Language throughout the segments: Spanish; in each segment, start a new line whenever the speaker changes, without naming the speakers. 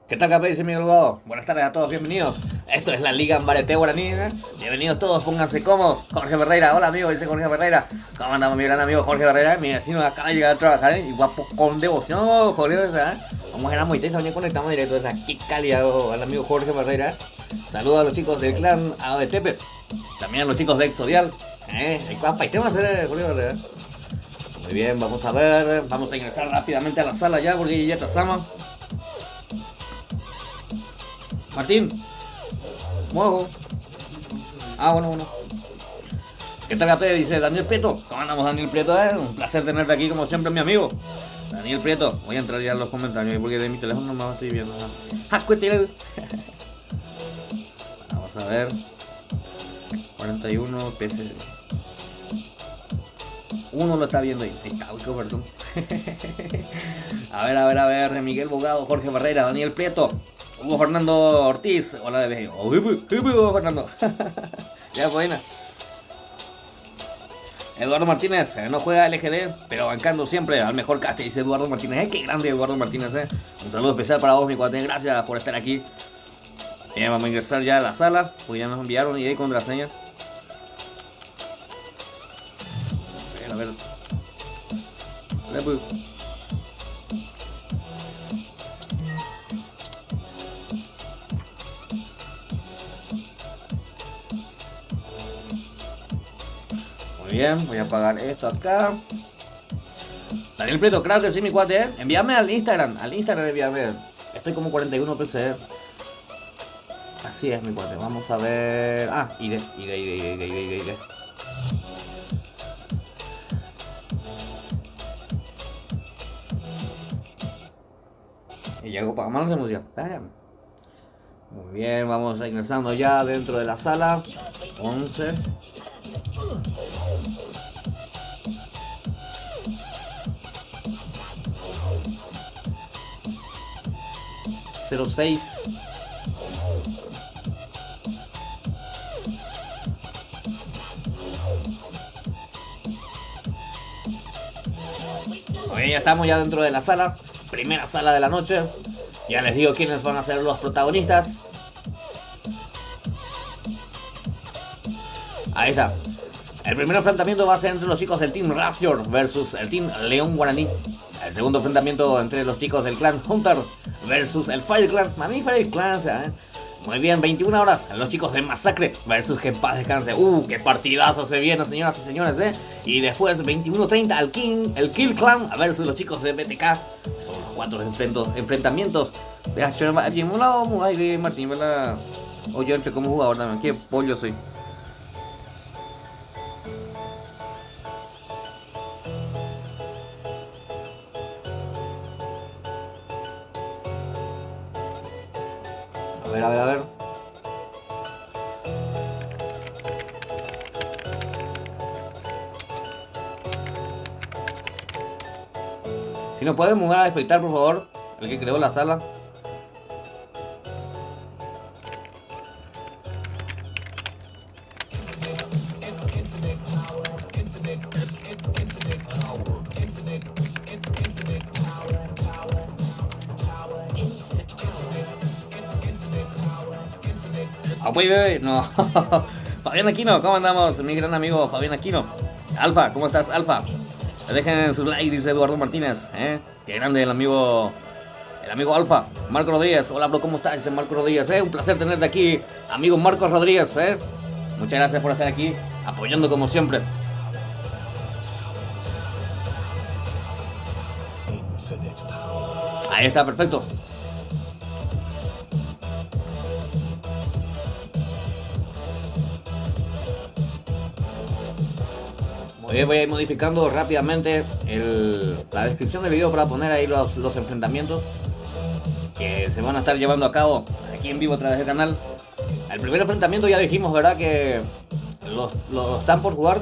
¿Qué tal, capé? Dice mi abogado. Buenas tardes a todos, bienvenidos. Esto es la Liga Ambarete Guaraní, ¿eh? Bienvenidos todos, pónganse cómodos. Jorge Ferreira, hola amigo, dice Jorge Ferreira. ¿Cómo andamos, mi gran amigo Jorge Ferreira? Mi vecino acaba de llegar a trabajar, ¿eh? Y guapo con devoción, Jorge, ¿eh? Vamos a ir a Moisés, hoy conectamos directo desde aquí, Cali, al amigo Jorge Ferreira. Saludos a los chicos del clan ABTP. También a los chicos de Exodial. El cuapa, y tenemos a hacer, Jorge Ferreira. Muy bien, vamos a ver. Vamos a ingresar rápidamente a la sala ya, porque ya trazamos. Martín, muevo. Bueno. ¿Qué tal, Capé? Dice Daniel Prieto. ¿Cómo andamos, Daniel Prieto? Un placer tenerte aquí, como siempre, mi amigo. Daniel Prieto. Voy a entrar ya en los comentarios porque de mi teléfono no me estoy viendo. Vamos a ver. 41 PC. Uno lo está viendo ahí. Perdón. A ver. Miguel Bogado, Jorge Ferreira, Daniel Prieto. Hugo Fernando Ortiz, hola bebé. Hugo Fernando. Ya, buena. Eduardo Martínez, no juega LGD, pero bancando siempre al mejor cast, dice Eduardo Martínez. Qué grande Eduardo Martínez, Un saludo especial para vos, mi cuate. Gracias por estar aquí. Vamos a ingresar ya a la sala, porque ya nos enviaron y hay contraseña. A ver. Muy bien, voy a apagar esto acá. Daniel Prieto, claro que sí, mi cuate, Envíame al Instagram envíame. Estoy como 41 PC, Así es, mi cuate, vamos a ver. ID. Y llego para más música. Muy bien, vamos ingresando ya dentro de la sala. 11. ...06... Bien, ya estamos ya dentro de la sala. Primera sala de la noche. Ya les digo quiénes van a ser los protagonistas. Ahí está. El primer enfrentamiento va a ser entre los chicos del Team Razor versus el Team León Guaraní. El segundo enfrentamiento entre los chicos del Clan Hunters versus el Fire Clan. Mami, Fire Clan, Muy bien, 21 horas, los chicos de Masacre versus Que en paz descanse. Qué partidazo se viene, señoras y señores, Y después 21:30 el Kill Clan versus los chicos de BTK. Son los 4 enfrentamientos. Bien, un lado, Martín, ¿verdad? O yo entre como jugador también. Qué pollo soy. A ver. Si nos pueden mudar a despertar, por favor. El que creó la sala. Bebé, no. Fabián Aquino, ¿cómo andamos? Mi gran amigo Fabián Aquino. Alfa, ¿cómo estás, Alfa? Dejen su like, dice Eduardo Martínez, Qué grande el amigo Alfa. Marco Rodríguez, hola bro, ¿cómo estás? Dice Marco Rodríguez, Un placer tenerte aquí, amigo Marcos Rodríguez, Muchas gracias por estar aquí, apoyando como siempre. Ahí está, perfecto. Voy a ir modificando rápidamente la descripción del video para poner ahí los enfrentamientos que se van a estar llevando a cabo aquí en vivo a través del canal. El primer enfrentamiento ya dijimos, ¿verdad? Que los están por jugar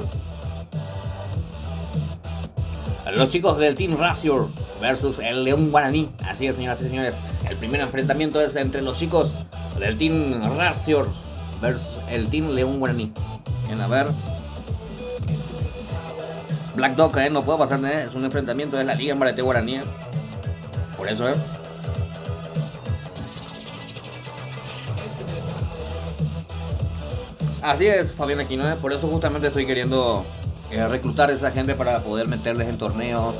los chicos del Team Razor versus el León Guaraní. Así es, señoras y señores. El primer enfrentamiento es entre los chicos del Team Razor versus el Team León Guaraní. Bien, a ver. Black Dog, no puedo pasar, es un enfrentamiento de la Liga Ambarete Guaraní. Por eso, Así es, Fabián Aquino, por eso justamente estoy queriendo reclutar a esa gente para poder meterles en torneos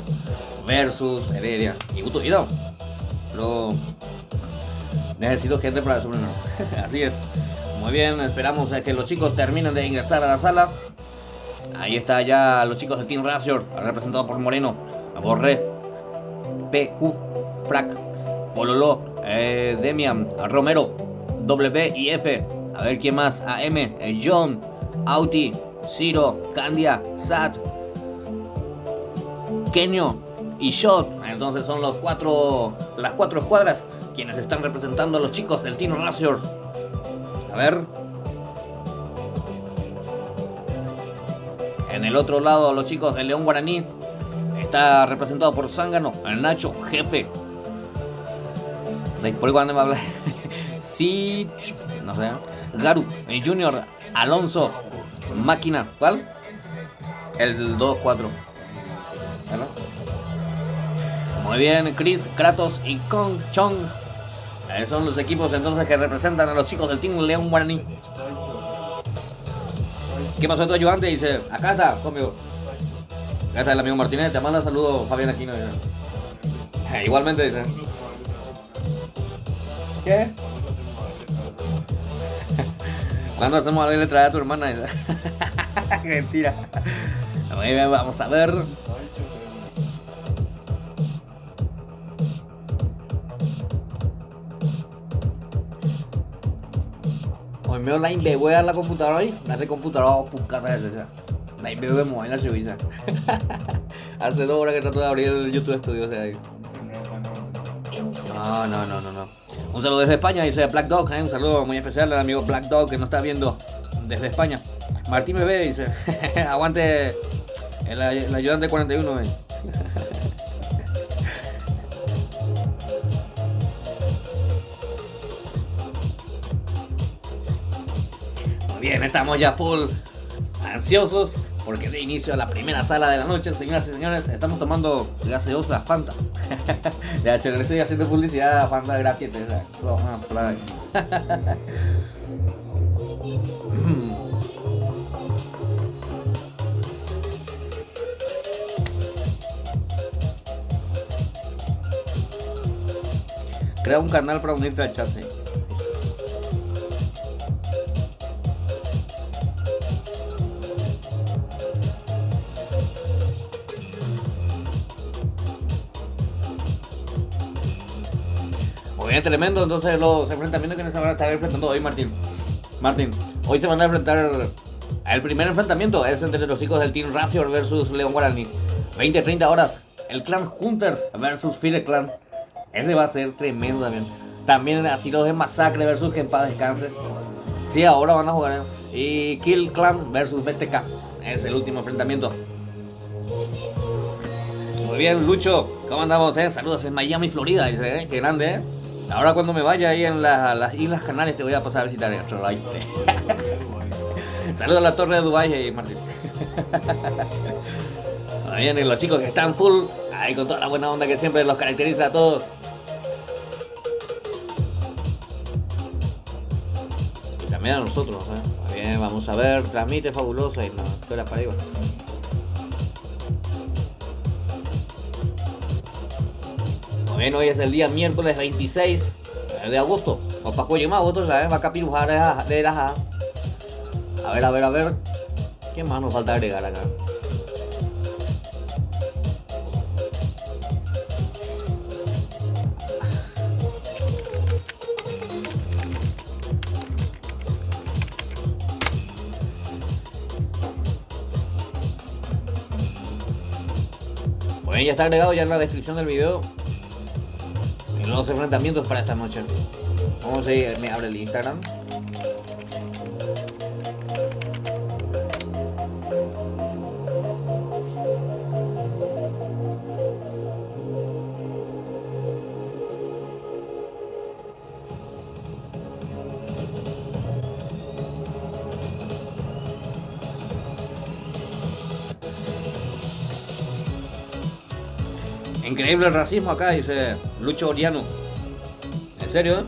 versus Heredia y Guto Hidao. Pero necesito gente para eso primero. Así es. Muy bien, esperamos a que los chicos terminen de ingresar a la sala. Ahí está ya los chicos del Team Razor, representados por Moreno, Borré, PQ, Frac, Pololo, Demian, Romero, W y F. A ver quién más. AM, John, Auti, Ciro, Candia, Sat, Kenyo y Shot. Entonces son las cuatro escuadras quienes están representando a los chicos del Team Razor. A ver. En el otro lado, los chicos del León Guaraní. Está representado por Zángano, Nacho, Jefe. Por cuando me habla. Sí, no sé. Garu, Junior, Alonso, Máquina. ¿Cuál? El 2-4. ¿Verdad? Muy bien, Chris, Kratos y Kong Chong. Son los equipos entonces que representan a los chicos del Team León Guaraní. ¿Qué pasó tu ayudante? Dice, acá está, conmigo. Acá está el amigo Martínez, te manda saludos Fabián Aquino. Igualmente dice. ¿Qué? ¿Cuándo hacemos algo y le trae a tu hermana? Mentira. Muy bien, vamos a ver. Hoy me online ve, voy a la computadora ahí. Me hace computadora pucata de esa. La veo de en la revisa. Hace 2 horas que trato de abrir el YouTube Studio, o sea ahí. No. Un saludo desde España, dice Black Dog, un saludo muy especial al amigo Black Dog que nos está viendo desde España. Martín Bebé dice, aguante el ayudante 41. Muy bien, estamos ya full ansiosos porque de inicio a la primera sala de la noche, señoras y señores, estamos tomando gaseosa Fanta. De hecho, le estoy haciendo publicidad a Fanta gratis. Crea un canal para unirte al chat. Muy bien, tremendo. Entonces los enfrentamientos que se van a estar enfrentando hoy, Martín, hoy se van a enfrentar. El primer enfrentamiento es entre los chicos del Team Razor versus León Guaraní. 20-30 horas. El Clan Hunters versus Fire Clan. Ese va a ser tremendo también. También así los de Masacre versus Que en Paz Descanse. Sí, ahora van a jugar. Y Kill Clan versus BTK. Es el último enfrentamiento. Muy bien, Lucho. ¿Cómo andamos? Saludos en Miami, Florida. Dice, qué grande, Ahora cuando me vaya ahí en las Islas Canarias te voy a pasar a visitar el otro lado. Saludos a la Torre de Dubái, Martín. Muy bien, los chicos que están full, ahí con toda la buena onda que siempre los caracteriza a todos. Y también a nosotros, Muy bien, vamos a ver, transmite fabuloso y no, espera para ahí. Bien, hoy es el día miércoles 26 de agosto. O Paco Yema, otros, ¿sabes? Va a capirujar de la. A ver. ¿Qué más nos falta agregar acá? Bueno, ya está agregado ya en la descripción del video los enfrentamientos para esta noche. Vamos a ir, me abre el Instagram. Increíble el racismo acá, dice Lucho Oriano. ¿En serio?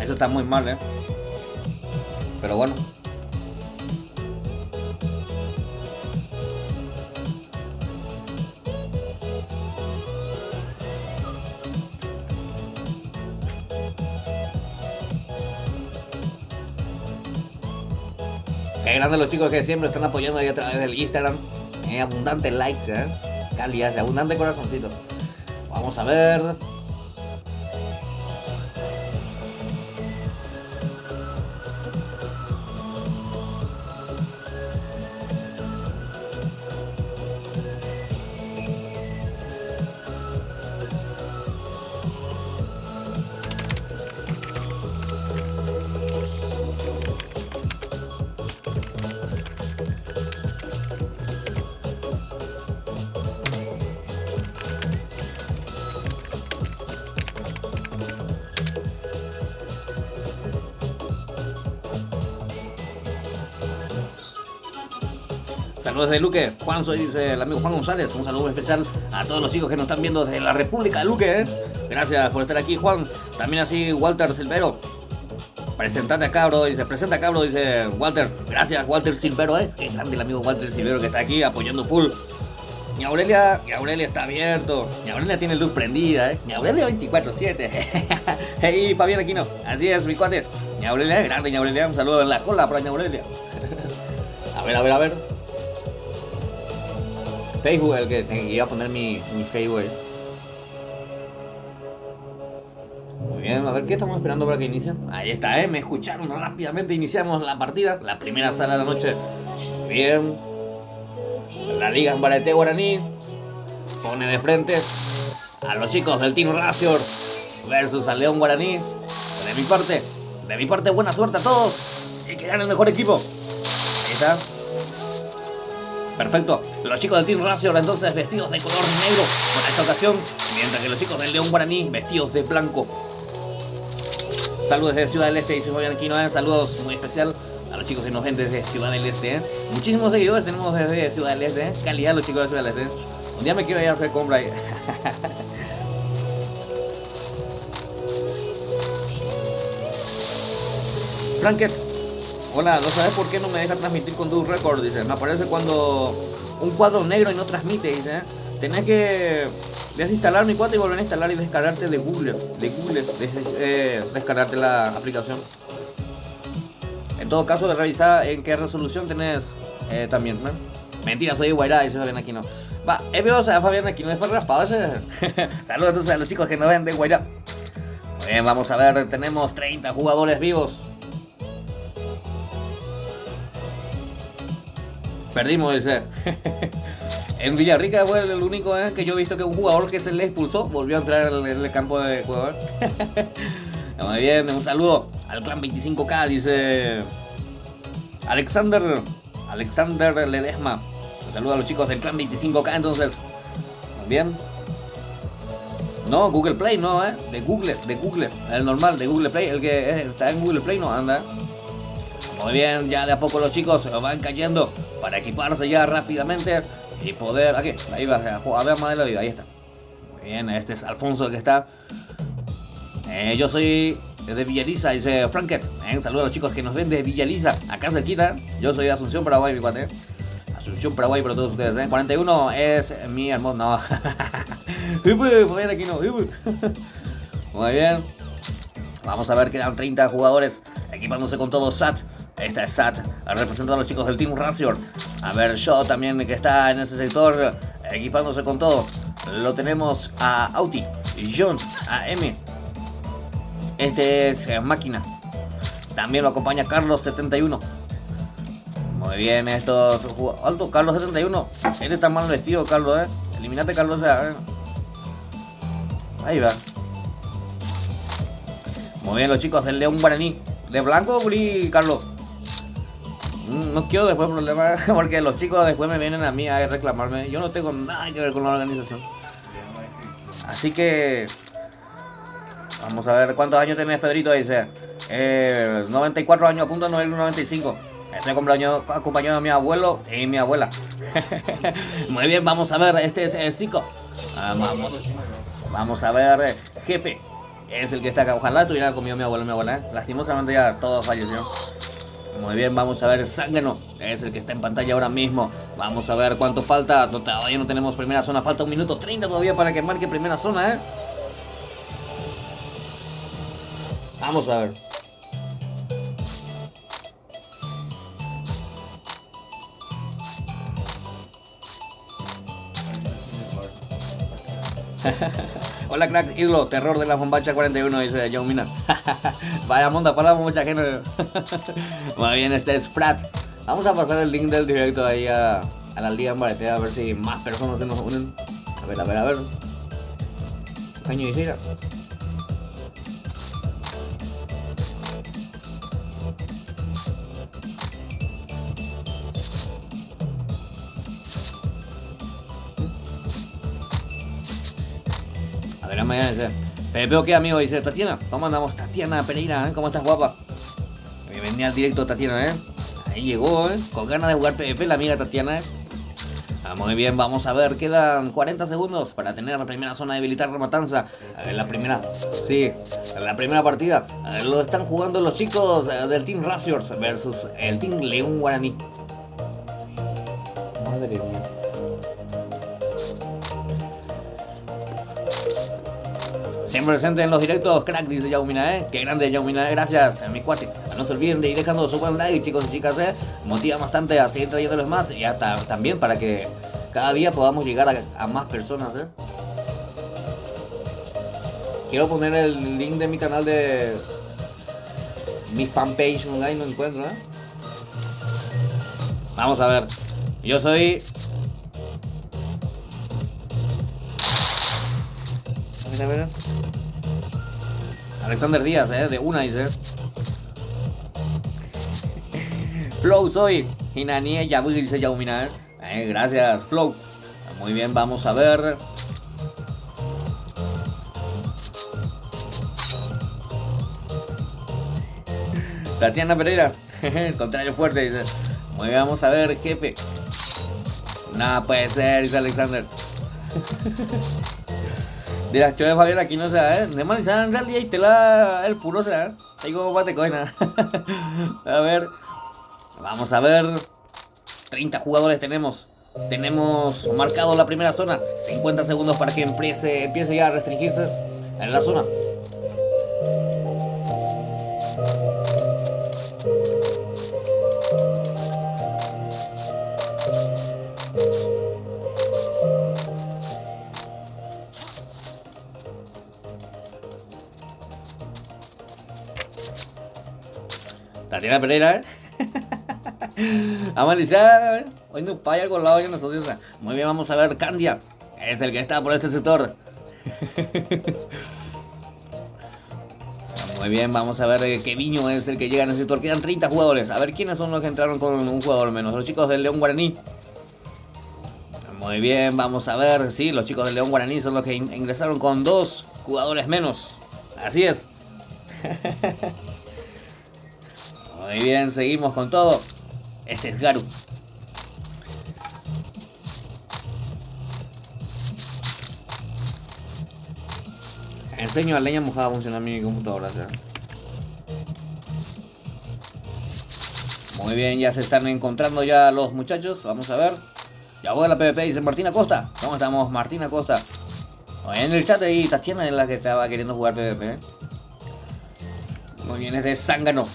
Eso está muy mal, Pero bueno. Qué grandes los chicos que siempre están apoyando ahí a través del Instagram. Abundante likes, calidad, abundante corazoncito. Vamos a ver. Saludos de Luque, Juan, soy dice el amigo Juan González. Un saludo especial a todos los hijos que nos están viendo desde la República de Luque, Gracias por estar aquí, Juan. También así Walter Silvero. Presentate acá, bro, dice Walter. Gracias, Walter Silvero, Qué grande el amigo Walter Silvero que está aquí apoyando full. Mi Aurelia está abierto. Mi Aurelia tiene luz prendida, Mi Aurelia 24/7. Hey, Fabián Aquino. Así es, mi cuate. Mi Aurelia, grande, mi Aurelia. Un saludo en la cola para mi Aurelia. A ver. Facebook, el que iba a poner mi Facebook. Muy bien, a ver, ¿qué estamos esperando para que inicien? Ahí está, me escucharon rápidamente, iniciamos la partida, la primera sala de la noche. Muy bien. La Liga Ambarete Guaraní pone de frente a los chicos del Team Razor versus al León Guaraní. De mi parte, buena suerte a todos y que gane el mejor equipo. Ahí está. Perfecto, los chicos del Team Razor entonces vestidos de color negro por esta ocasión, mientras que los chicos del León Guaraní vestidos de blanco. Saludos desde Ciudad del Este, dice Fabián Aquino, saludos muy especial a los chicos que nos ven desde Ciudad del Este, Muchísimos seguidores tenemos desde Ciudad del Este, Calidad los chicos de Ciudad del Este. Un día me quiero ir a hacer compra ahí. Franket, hola, ¿no sabes por qué no me deja transmitir con Dual Record? Dice, me aparece cuando un cuadro negro y no transmite, dice. Tenés que desinstalar mi cuenta y volver a instalar y descargarte de Google. Descargarte la aplicación. En todo caso, de revisar en qué resolución tenés también, Mentira, soy de Guairá, dice Fabián Aquino. Va, veo, o sea, Fabián Aquino es para raspado ese. Saludos entonces a los chicos que nos ven de Guairá. Bien, vamos a ver, tenemos 30 jugadores vivos. Perdimos, dice. En Villarrica fue el único que yo he visto que un jugador que se le expulsó volvió a entrar en el campo de jugador. Muy bien, un saludo al clan 25K, dice Alexander Ledesma. Un saludo a los chicos del clan 25K, entonces. Muy bien. No, Google Play, no, de Google. El normal, de Google Play. El que está en Google Play no anda. Muy bien, ya de a poco los chicos van cayendo para equiparse ya rápidamente y poder... Aquí, ahí va, a ver más de la vida, ahí está. Muy bien, este es Alfonso el que está. Yo soy de Villaliza, dice Franket. Saludos a los chicos que nos ven de Villaliza, acá cerquita. Yo soy de Asunción, Paraguay, mi cuate. Asunción, Paraguay, para todos ustedes, 41 es mi hermoso... No. Muy aquí no. Muy bien. Vamos a ver, quedan 30 jugadores equipándose con todo SAT. Esta es SAT, representando a los chicos del Team Razor. A ver, Shaw también que está en ese sector, equipándose con todo. Lo tenemos a Auti, John, a M. Este es Máquina. También lo acompaña Carlos 71. Muy bien, estos alto, Carlos 71. Este está mal vestido, Carlos, Eliminate, Carlos, Ahí va. Muy bien, los chicos del León Guaraní. ¿De blanco o gris, Carlos? No quiero después problemas, porque los chicos después me vienen a mí a reclamarme. Yo no tengo nada que ver con la organización. Así que... Vamos a ver cuántos años tenés, Pedrito, dice. 94 años, a punto de 95. Estoy acompañado de mi abuelo y mi abuela. Muy bien, vamos a ver, este es Zico. Vamos a ver, jefe. Es el que está acá. Ojalá tuviera comido mi abuelo y mi abuela. Lastimosamente ya todos fallecieron. Muy bien, vamos a ver, Zángano. Es el que está en pantalla ahora mismo. Vamos a ver cuánto falta. Todavía no tenemos primera zona. Falta 1 minuto 30 todavía para que marque primera zona, Vamos a ver. Hola crack, ídolo, terror de la bombacha 41, dice John Mina. Vaya monda, paramos mucha gente. Muy bien, este es Frat. Vamos a pasar el link del directo ahí a la Liga en Baretea a ver si más personas se nos unen. A ver. Caño y Cira. A ver, mañana dice Pepe, ¿qué amigo? Dice Tatiana. ¿Cómo andamos, Tatiana Pereira? ¿Cómo estás, guapa? Bienvenida al directo, Tatiana, Ahí llegó, con ganas de jugar PvP la amiga Tatiana, Muy bien, vamos a ver, quedan 40 segundos para tener la primera zona de habilitar la matanza. La primera partida. Lo están jugando los chicos del Team Razors versus el Team León Guaraní. Madre mía. Siempre presente en los directos, crack, dice Yaumina, Qué grande, Yaumina, gracias, mi cuate. No se olviden de ir dejando su buen like, chicos y chicas, Motiva bastante a seguir trayéndoles más y hasta también para que cada día podamos llegar a más personas, Quiero poner el link de mi canal de mi fanpage online, no encuentro, Vamos a ver. Yo soy... A ver. Alexander Díaz, de una, dice. Flow soy. Hinanie Yabu, dice Yaumina, gracias, Flow. Muy bien, vamos a ver. Tatiana Pereira. El contrario fuerte, dice. Muy bien, vamos a ver, jefe. Nada puede ser, dice Alexander. De las choves Fabián aquí no se da, De manizar en realidad y te la el puro se da, Ahí como bate coina. A ver. Vamos a ver. 30 jugadores tenemos. Tenemos marcado la primera zona. 50 segundos para que empiece ya a restringirse en la zona. Tatiana Pereira, Amaliciar. Hoy no paya algo al lado de nosotros. Muy bien, vamos a ver. Candia es el que está por este sector. Muy bien, vamos a ver. Keviño es el que llega en el sector. Quedan 30 jugadores. A ver quiénes son los que entraron con un jugador menos. Los chicos del León Guaraní. Muy bien, vamos a ver. Sí, los chicos del León Guaraní son los que ingresaron con 2 jugadores menos. Así es. Muy bien, seguimos con todo. Este es Garu. Enseño a leña mojada a funcionar mi computadora. Muy bien, ya se están encontrando ya los muchachos. Vamos a ver. Ya juega la PvP, dice Martina Costa. ¿Cómo estamos, Martina Costa? En el chat ahí Tatiana es la que estaba queriendo jugar PvP. Muy bien, es de Zángano.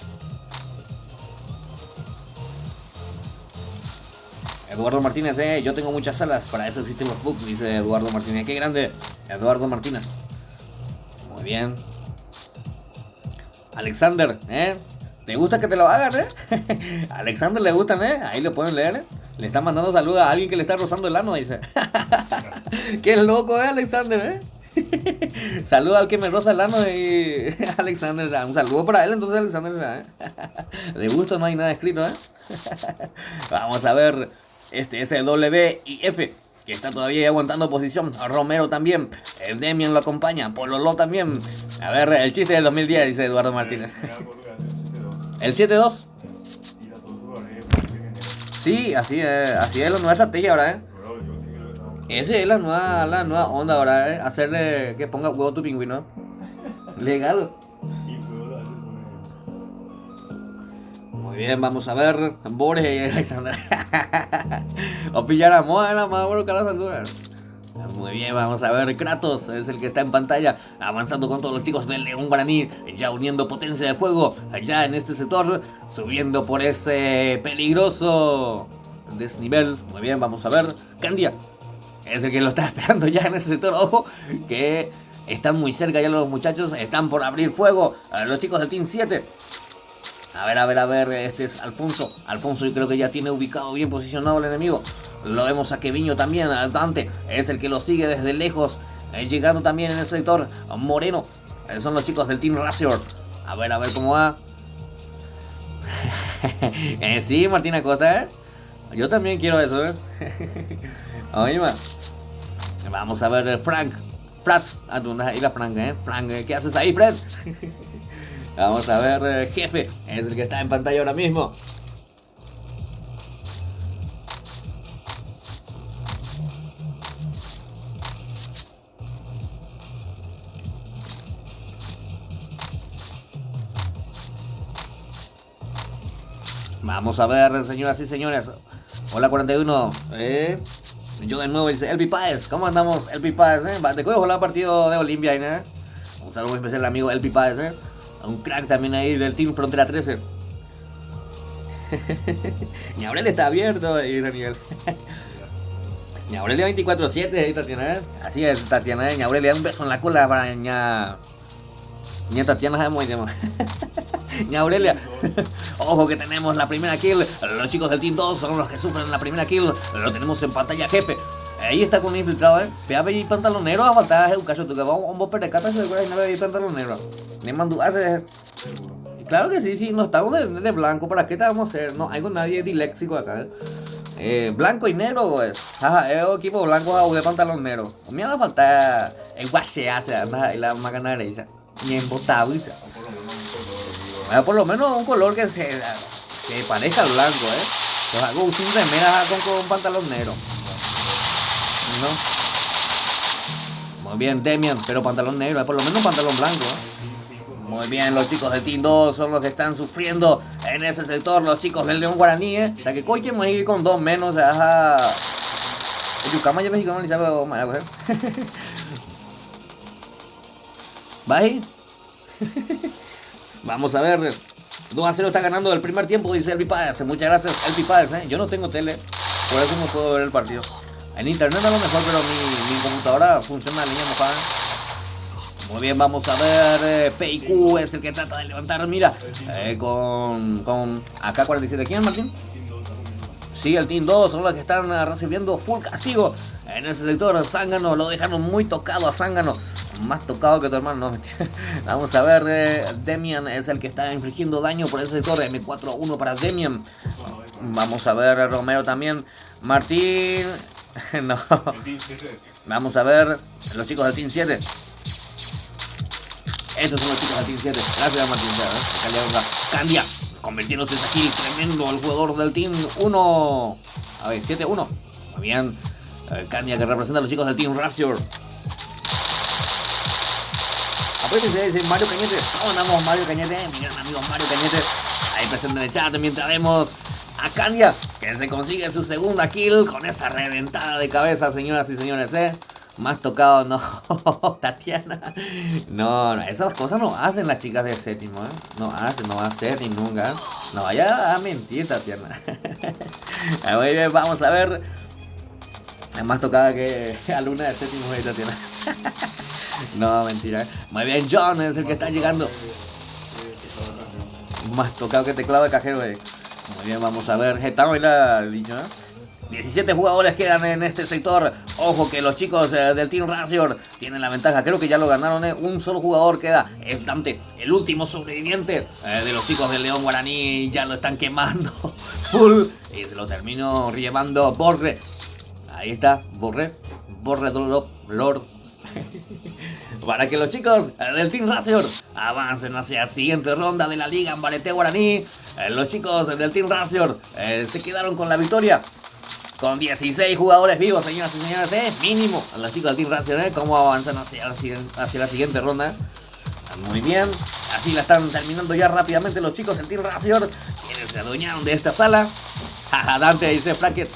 Eduardo Martínez, yo tengo muchas salas, para eso existen los bugs, dice Eduardo Martínez. Qué grande, Eduardo Martínez. Muy bien. Alexander, ¿te gusta que te lo hagan, Alexander le gustan, ahí lo pueden leer, Le están mandando saludos a alguien que le está rozando el ano, dice. Qué loco, Alexander, Saluda al que me roza el ano y Alexander, un saludo para él entonces, Alexander, De gusto no hay nada escrito, Vamos a ver. Este es el W y F, que está todavía aguantando posición. Romero también. El Demian lo acompaña. Pololo también. A ver, el chiste del 2010, dice Eduardo Martínez. ¿El 7-2? Sí, así es la nueva estrategia ahora, Esa es la nueva onda ahora, Hacerle que ponga huevo a tu pingüino. Legal. Muy bien, vamos a ver. Boris y Alexander. O pillar a Moa, la más bueno que la saluda. Muy bien, vamos a ver. Kratos es el que está en pantalla, avanzando con todos los chicos del León Guaraní, ya uniendo potencia de fuego allá en este sector, subiendo por ese peligroso desnivel. Muy bien, vamos a ver. Candia es el que lo está esperando ya en ese sector. Ojo, que están muy cerca ya los muchachos, están por abrir fuego los chicos del Team 7. A ver, este es Alfonso. Alfonso yo creo que ya tiene ubicado bien posicionado el enemigo. Lo vemos a Keviño también, a Dante, es el que lo sigue desde lejos, llegando también en ese sector. Moreno, son los chicos del Team Razor. A ver cómo va. Sí, Martín Acosta, yo también quiero eso, Oye, man. Vamos a ver, Frank. Frat, tú andas ahí la Frank, Frank, ¿qué haces ahí, Fred? Vamos a ver, jefe, es el que está en pantalla ahora mismo. Vamos a ver, señoras y señores. Hola 41. Yo de nuevo dice Elpi Páez. ¿Cómo andamos, Elpi Páez? Te juego el partido de Olimpia, Un saludo especial al amigo Elpi Páez, Un crack también ahí del Team Frontera 13. Ñaurel está abierto ahí, Daniel. Ñaurelia 24/7 ahí, Tatiana, Así es, Tatiana, Ñaurelia, un beso en la cola para Ña Tatiana, sabemos el tema. Ñaurelia. Ojo que tenemos la primera kill. Los chicos del Team 2 son los que sufren la primera kill. Lo tenemos en pantalla, jefe. Ahí está con un infiltrado, Peave y pantalonero a faltar un cacho. Tú que vamos a un bomber de cata, se recuerda y no ve pantalonero. Ni mandu hace. Claro que sí, no estamos de blanco. ¿Para qué te vamos a hacer? No hay con nadie diléxico acá, blanco y negro, pues. Ajá, el equipo blanco a de pantalón negro. Me va a faltar el guache hace, anda, y la máquina derecha. Ni embotado, dice. Por lo menos un color que se parezca al blanco, Pues hago sin remera con pantalón negro. ¿No? Muy bien, Demian, pero pantalón negro, por lo menos pantalón blanco, Muy bien, los chicos de Team 2 son los que están sufriendo en ese sector, los chicos del León Guaraní, O sea que coche me ir con 2 menos, ajá. El Yucama ya mexicano ni sabe mal, ¿Bye? Vamos a ver. 2-0 está ganando el primer tiempo, dice Elpi Páez. Muchas gracias, Elpi Páez, Yo no tengo tele, por eso no puedo ver el partido. En internet a lo mejor, pero mi computadora funciona en línea mojada. Muy bien, vamos a ver. PIQ es el que trata de levantar, mira. Con AK-47. ¿Quién, Martín? Sí, el Team 2 son los que están recibiendo full castigo en ese sector. Zángano, lo dejaron muy tocado a Zángano. Más tocado que tu hermano, no, mentira. Vamos a ver, Demian es el que está infligiendo daño por ese sector. M4-1 para Demian. Vamos a ver, Romero también. Martín. No. Vamos a ver, los chicos del Team 7. Estos son los chicos del Team 7. Gracias, Martín. Candia, convirtiéndose aquí tremendo el jugador del Team 1. A ver, 7-1. Muy bien. Candia que representa a los chicos del Team Razor. Acuérdense, dice Mario Cañete. ¿Cómo andamos, Mario Cañete? Mi gran amigo Mario Cañete. Ahí presente en el chat mientras vemos a Candia, que se consigue su segunda kill con esa reventada de cabeza, señoras y señores, Más tocado, no, Tatiana. No, esas cosas no hacen las chicas de séptimo, No va a hacer ni nunca. No vaya a mentir, Tatiana. Muy bien, vamos a ver. Es más tocada que alumna de séptimo, Tatiana. No, mentira. Muy bien, John es el que está llegando. Más tocado que teclado de cajero, Muy bien, vamos a ver. Estamos en la dicho, 17 jugadores quedan en este sector. Ojo que los chicos del Team Razor tienen la ventaja. Creo que ya lo ganaron, Un solo jugador queda. Es Dante, el último sobreviviente de los chicos del León Guaraní. Ya lo están quemando full. Y se lo terminó llevando Borre. Ahí está, Borre Lord. Para que los chicos del Team Razor avancen hacia la siguiente ronda de la Liga Ambarete Guaraní. Los chicos del Team Razor se quedaron con la victoria. Con 16 jugadores vivos, señoras y señores, mínimo. Los chicos del Team Razor, cómo avanzan hacia la siguiente ronda. Muy bien, así la están terminando ya rápidamente los chicos del Team Razor, quienes se adueñaron de esta sala. Dante dice Franket.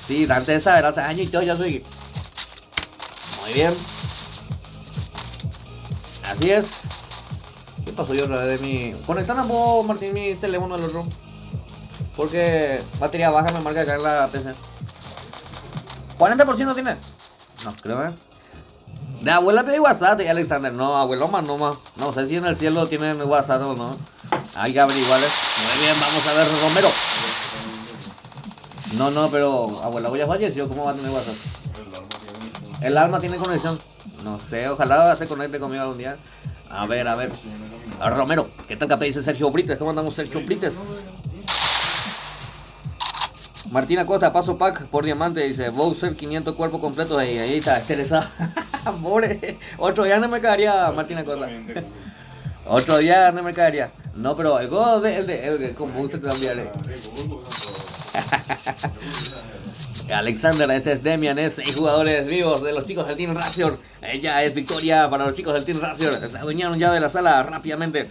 Sí, Dante sabe, hace años y todo, ya soy. Muy bien. Así es. ¿Qué pasó yo de mi? Conectan a vos, Martín, mi teléfono al otro. Porque batería baja me marca acá en la PC. 40% tiene. No creo, De abuela pedí WhatsApp y Alexander. No, abuelo más no más. No sé si en el cielo tienen WhatsApp o no. Hay que averiguar. Muy bien, vamos a ver Romero. No, pero abuela ya falleció. ¿Cómo va a tener WhatsApp? El alma tiene conexión. No sé, ojalá se conecte conmigo algún día. A ver. Romero, ¿qué tal que dice Sergio Brites? ¿Cómo andamos, Sergio Brites? Martina Costa, paso pack por diamante, dice Bowser 500 cuerpos completos. Ahí está, interesado. Pobre. Otro día no me caería, Martina Costa. Otro día no me caería. No, pero el God, el con Bowser te lo enviaré. Alexander, este es Demian, es 6 jugadores vivos de los chicos del Team Razor. Ella es victoria para los chicos del Team Razor. Se adueñaron ya de la sala rápidamente.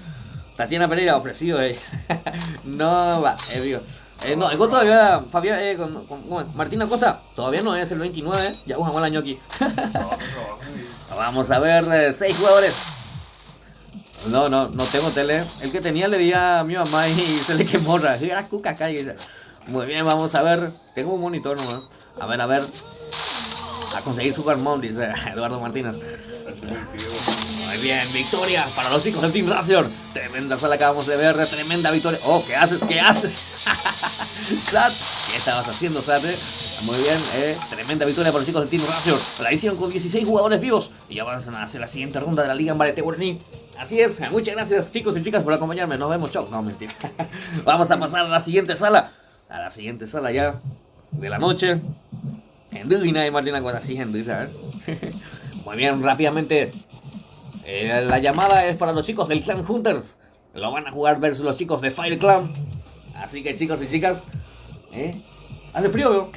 Tatiana Pereira ofreció. No va, vivo. No, el todavía, Fabián, Martina Costa, todavía no es el 29, ya jugamos el año aquí. Vamos a ver, 6 jugadores. No tengo tele. El que tenía le di a mi mamá y se le quemó. Muy bien, vamos a ver. Tengo un monitor nomás. A ver. A conseguir Supermon, dice Eduardo Martínez. Muy bien, victoria para los chicos del Team Razor. Tremenda sala que acabamos de ver, tremenda victoria. Oh, ¿qué haces? Sat, ¿qué estabas haciendo, Sat? Muy bien, tremenda victoria para los chicos del Team Razor. La hicieron con 16 jugadores vivos y avanzan hacia la siguiente ronda de la Liga Ambarete Guaraní. Así es, muchas gracias chicos y chicas por acompañarme. Nos vemos, chau. No, mentira. Vamos a pasar a la siguiente sala. A la siguiente sala ya de la noche. Henduina y Martina Costa, sí, Henduina, Muy bien, rápidamente. La llamada es para los chicos del Clan Hunters. Lo van a jugar versus los chicos de Fire Clan. Así que chicos y chicas, hace frío, veo.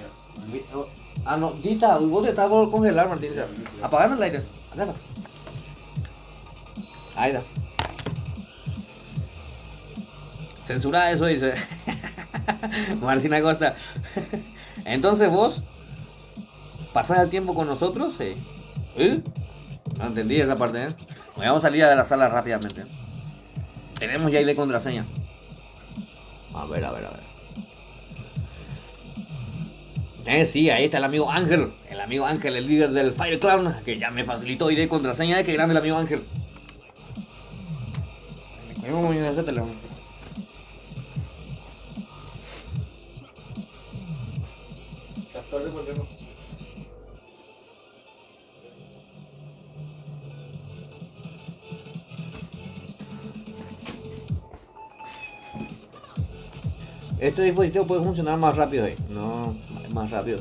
No, Gita, vos te estás por congelar, Martín. Apagar el aire. Acá está. Ahí está. Censura eso, dice Martina Costa. Entonces vos pasás el tiempo con nosotros, No entendí esa parte, Vamos a salir de la sala rápidamente. Tenemos ya ID contraseña. A ver. Sí, ahí está el amigo Ángel. El amigo Ángel, el líder del Fire Clan, que ya me facilitó ID contraseña. Qué grande el amigo Ángel. Vamos a ese teléfono. Este dispositivo puede funcionar más rápido ahí. No, más rápido.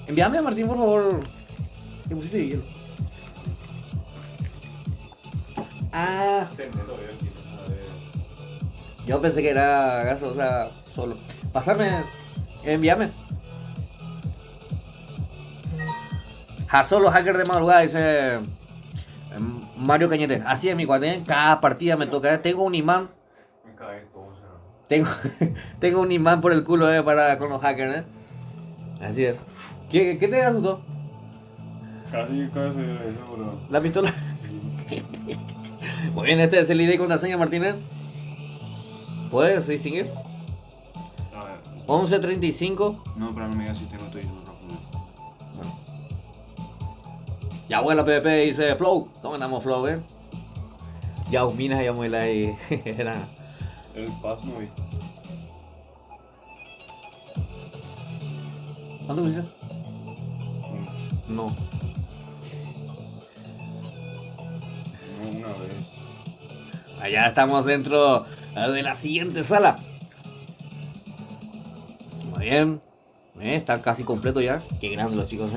Envíame a Martín, por favor. ¿Qué pusiste de hielo? Yo pensé que era gaseosa solo. Pásame, envíame. Solo hacker de madrugada, dice Mario Cañete. Así es, mi cuate. Cada partida me toca. Tengo un imán. Tengo un imán por el culo para con los hackers. Así es. ¿Qué te asustó?
Casi eso, bro.
¿La pistola? Muy bien, este es el ID contraseña, Martínez. ¿Puedes distinguir?
A ver.
1135.
No, pero no me digas si tengo todo rojo.
Bueno. Ya vuela PvP, dice Flow. ¿Cómo andamos, Flow, Ya minas, ya muela ahí. Era.
El Paz no vi.
¿Cuánto pusiste? No.
Una vez.
Allá estamos dentro de la siguiente sala. Muy bien. Está casi completo ya. Qué grande los chicos,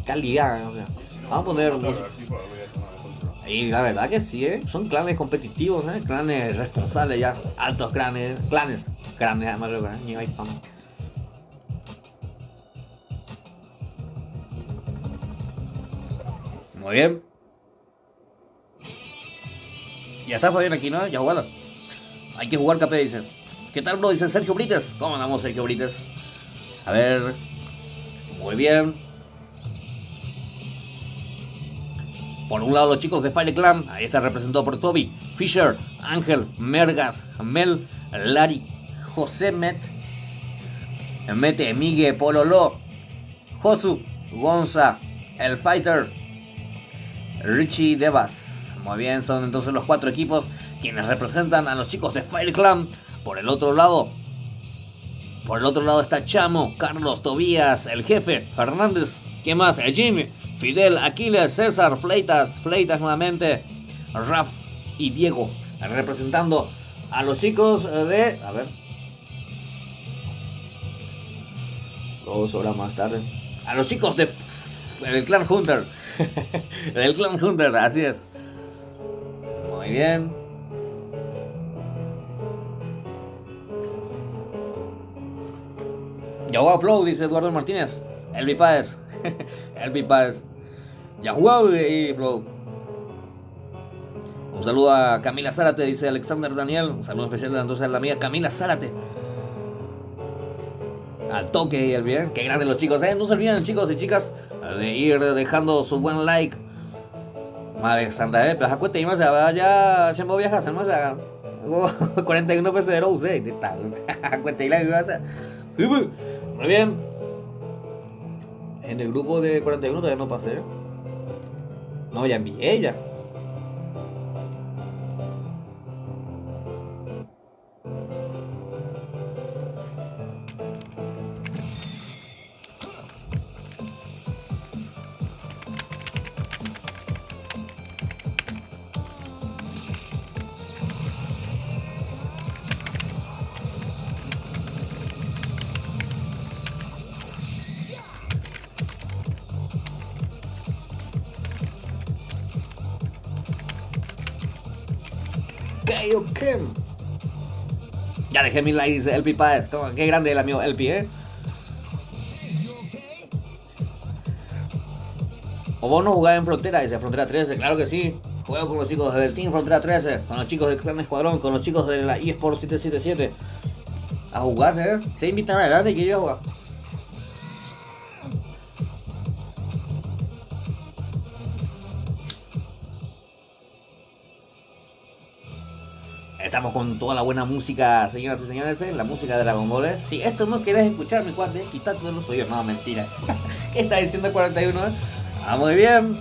Calidad, o sea. Vamos a poner música. Y la verdad que sí, son clanes competitivos, clanes responsables ya. Altos clanes, además creo que ni hay fama. Muy bien. Ya está Fabián aquí, ¿no? Ya jugado. Hay que jugar KP, dice. ¿Qué tal, bro? Dice Sergio Brites. ¿Cómo andamos, Sergio Brites? A ver. Muy bien. Por un lado los chicos de Fire Clan. Ahí está representado por Toby, Fisher, Ángel, Mergas, Mel, Lari, José Met, Mete Migue, Pololo, Josu, Gonza, El Fighter, Richie Devas. Muy bien, son entonces los 4 equipos quienes representan a los chicos de Fire Clan. Por el otro lado está Chamo, Carlos, Tobías, el jefe, Fernández. ¿Quién más? Jimmy, Fidel, Aquiles, César, Fleitas nuevamente, Raf y Diego, representando a los chicos de... A ver. 2 horas más tarde. A los chicos del Clan Hunter. Del Clan Hunter, así es. Muy bien. Ya jugó Flow, dice Eduardo Martínez. Elvi Páez. Elvi Páez. Ya jugó y Flow. Un saludo a Camila Zárate, dice Alexander Daniel. Un saludo especial entonces a la amiga Camila Zárate. Al toque y el bien. Qué grandes los chicos, No se olviden, chicos y chicas, de ir dejando su buen like. Madre santa, Pero a cuenta y más, ya se me viajas, más 41 pesos de Rose, a cuenta y like, muy bien. En el grupo de 41 todavía no pasé. No, ya envié ya. Ok. Ya dejé mi like, dice Elpi Páez. Qué grande el amigo Elpi, O vos no jugás en Frontera, dice Frontera 13. Claro que sí. Juego con los chicos del Team Frontera 13, con los chicos del Clan Escuadrón, con los chicos de la eSport 777. A jugarse, Se invitan adelante que yo a jugar. Estamos con toda la buena música, señoras y señores, la música de Dragon Ball. Si esto no querés escuchar, mi cuate, quítate de los oídos. No, mentira. ¿Qué está diciendo el 41? Muy bien.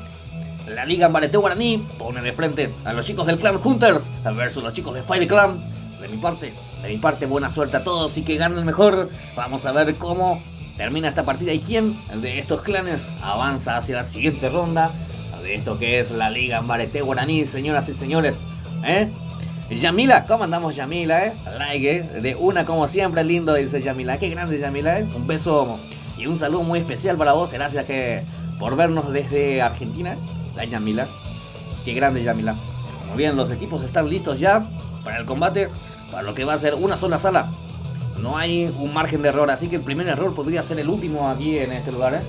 La Liga Ambarete Guaraní pone de frente a los chicos del Clan Hunters versus los chicos de Fire Clan. De mi parte, buena suerte a todos y que gane el mejor. Vamos a ver cómo termina esta partida y quién de estos clanes avanza hacia la siguiente ronda de esto que es la Liga Ambarete Guaraní, señoras y señores. Yamila, ¿cómo andamos, Yamila? Like, de una como siempre, lindo, dice Yamila. Qué grande, Yamila, Un beso y un saludo muy especial para vos. Gracias por vernos desde Argentina, la Yamila. Qué grande, Yamila. Muy bien, los equipos están listos ya para el combate, para lo que va a ser una sola sala. No hay un margen de error, así que el primer error podría ser el último aquí en este lugar,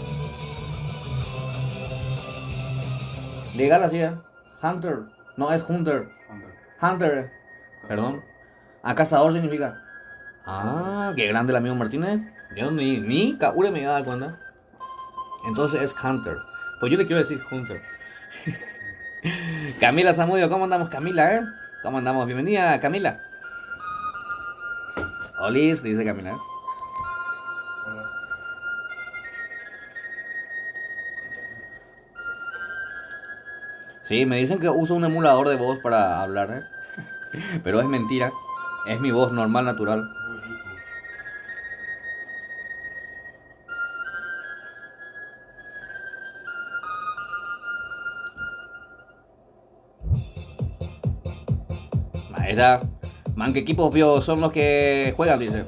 Legal así, Hunter, no es Hunter. Hunter, perdón. Cazador significa. Qué grande el amigo Martínez. Yo ni Kaure me iba a dar cuenta. Entonces es Hunter. Pues yo le quiero decir Hunter. Camila Zamudio, ¿cómo andamos, Camila, ¿Cómo andamos? Bienvenida, Camila. Olis, dice Camila.
Hola.
Sí, me dicen que uso un emulador de voz para hablar, Pero es mentira. Es mi voz normal, natural. Ahí está. Man, ¿qué equipos son los que juegan? Dice.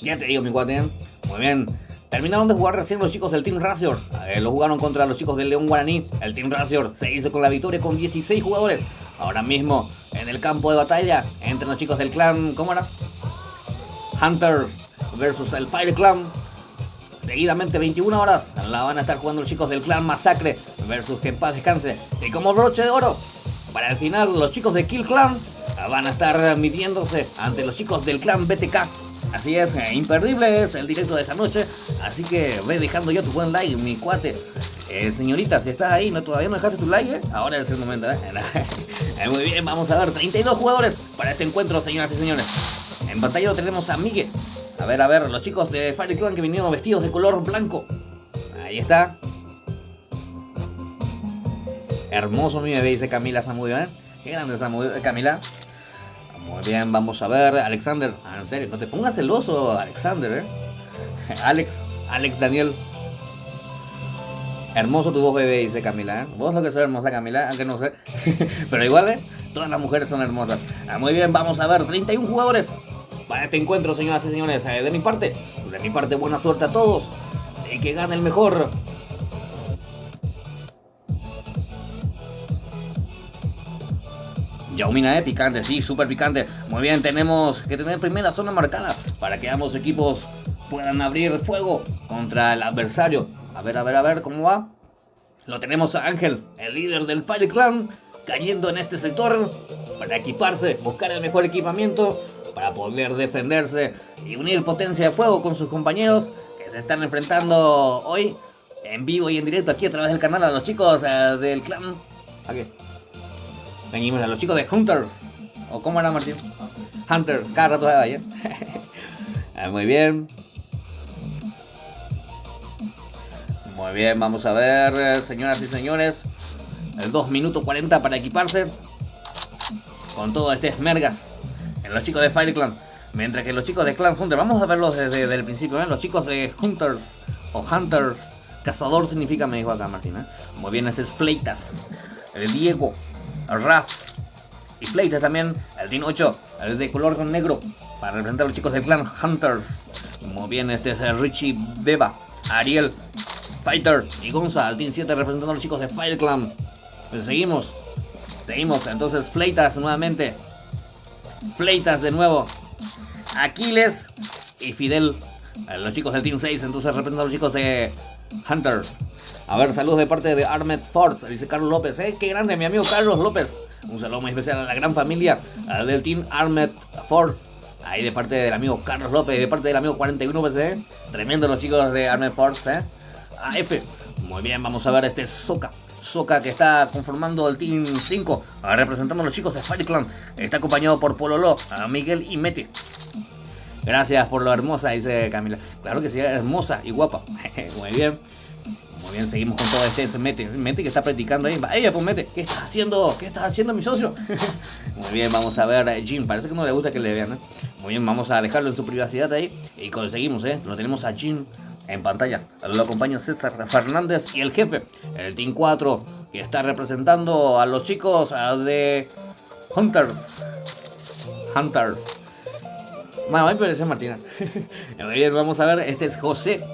Ya te digo, mi cuate. Muy bien. Terminaron de jugar recién los chicos del Team Razor. Lo jugaron contra los chicos del León Guaraní. El Team Razor se hizo con la victoria con 16 jugadores. Ahora mismo en el campo de batalla entre los chicos del clan, ¿cómo era? Hunters versus el Fire Clan. Seguidamente 21 horas la van a estar jugando los chicos del clan Masacre versus Que en Paz Descanse. Y como broche de oro, para el final los chicos de Kill Clan van a estar midiéndose ante los chicos del clan BTK. Así es, imperdible es el directo de esta noche. Así que ve dejando ya tu buen like, mi cuate. Señorita, si estás ahí, todavía no dejaste tu like, ahora es el momento, Muy bien, vamos a ver, 32 jugadores para este encuentro, señoras y señores. En pantalla tenemos a Migue, A ver, los chicos de Fire Clan que vinieron vestidos de color blanco. Ahí está. Hermoso mi bebé, dice Camila Zamudio, ¿eh? Qué grande Zamudio, Camila. Muy bien, vamos a ver, Alexander. Ah, en serio, no te pongas celoso, Alexander, ¿eh? Alex Daniel. Hermoso tu voz, bebé, dice Camila, ¿eh? Vos lo que sos hermosa, Camila, aunque no sé. Pero igual, ¿eh? Todas las mujeres son hermosas. Muy bien, vamos a ver, 31 jugadores para este encuentro, señoras y señores. De mi parte, buena suerte a todos. Y que gane el mejor. Yaumina, picante, sí, súper picante. Muy bien, tenemos que tener primera zona marcada para que ambos equipos puedan abrir fuego contra el adversario. A ver, ¿cómo va? Lo tenemos a Ángel, el líder del Fire Clan, cayendo en este sector para equiparse, buscar el mejor equipamiento para poder defenderse y unir potencia de fuego con sus compañeros que se están enfrentando hoy en vivo y en directo aquí a través del canal a los chicos del clan. Aquí. Venimos a los chicos de Hunter. ¿O cómo era, Martín? Hunter, cada rato de vaya. Muy bien. Muy bien, vamos a ver, señoras y señores. 2 minutos 40 para equiparse con todo este esmergas en los chicos de Fire Clan. Mientras que los chicos de Clan Hunter, vamos a verlos desde el principio, ¿eh? Los chicos de Hunters o Hunter, cazador significa, me dijo acá Martín, ¿eh? Muy bien, este es Fleitas, el Diego, el Raf y Fleitas también, el Team 8, el de color con negro, para representar a los chicos del Clan Hunters. Muy bien, este es el Richie Beba, Ariel, Fighter y Gonza, el Team 7 representando a los chicos de Fire Clan. Pues seguimos, entonces Fleitas nuevamente, Fleitas de nuevo, Aquiles y Fidel, los chicos del Team 6, entonces representan a los chicos de Hunter. A ver, saludos de parte de Armed Force, dice Carlos López, qué grande mi amigo Carlos López. Un saludo muy especial a la gran familia del Team Armed Force. Ahí de parte del amigo Carlos López y de parte del amigo 41 PC. Tremendo los chicos de Armed Force, AF. Muy bien, vamos a ver este Soka que está conformando el Team 5, representando a los chicos de Fire Clan. Está acompañado por Pololo, Miguel y Mete. Gracias por lo hermosa, dice Camila. Claro que sí, hermosa y guapa. Muy bien. Muy bien, seguimos con todo este Mete que está practicando ahí. Ella, pues Mete, ¿qué estás haciendo? ¿Qué estás haciendo, mi socio? Muy bien, vamos a ver a Jin. Parece que no le gusta que le vean, ¿eh? Muy bien, vamos a dejarlo en su privacidad ahí. Y conseguimos, lo tenemos a Jin en pantalla. Lo acompaña César Fernández y el jefe, el Team 4, que está representando a los chicos de Hunters. Bueno, ahí parece Martina. Muy bien, vamos a ver, este es José,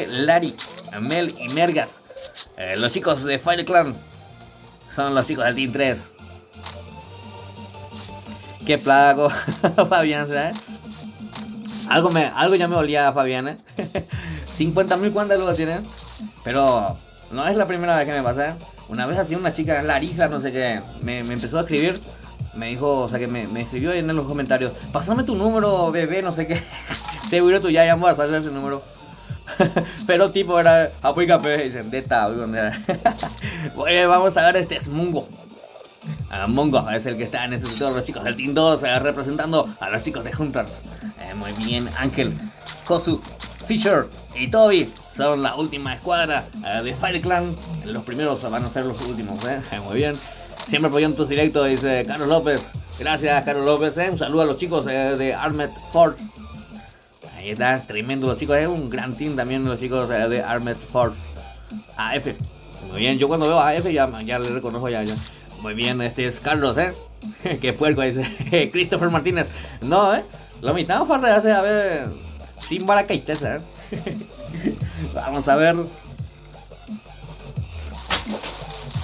Lari, Mel y Mergas. Los chicos de Fire Clan son los chicos del Team 3. Qué plago, Fabián, ¿sabes? Algo ya me olía a Fabián, 50.000 cuantas luego tienen. Pero no es la primera vez que me pasa, Una vez así una chica, Larisa, no sé qué, me empezó a escribir. Me dijo, o sea que me escribió en los comentarios: pásame tu número, bebé, no sé qué. Seguro tú ya vas a saber ese número. Pero tipo era Apoy Café, dicen, de esta, bueno, vamos a ver, este es Mungo. Mongo es el que está en este sector, los chicos del Team 2 representando a los chicos de Hunters. Muy bien, Ángel, Josu, Fisher y Toby son la última escuadra de Fire Clan. Los primeros van a ser los últimos, muy bien. Siempre apoyando tus directos, dice Carlos López. Gracias, Carlos López. Un saludo a los chicos de Armed Force. Ahí está, tremendo los chicos. Es un gran team también los chicos de Armed Force. AF. Muy bien, yo cuando veo a AF ya le reconozco ya. Muy bien, este es Carlos, Qué puerco, dice Christopher Martínez. No, lo mitad para hacer, a ver, sin baracaitesa, Vamos a ver.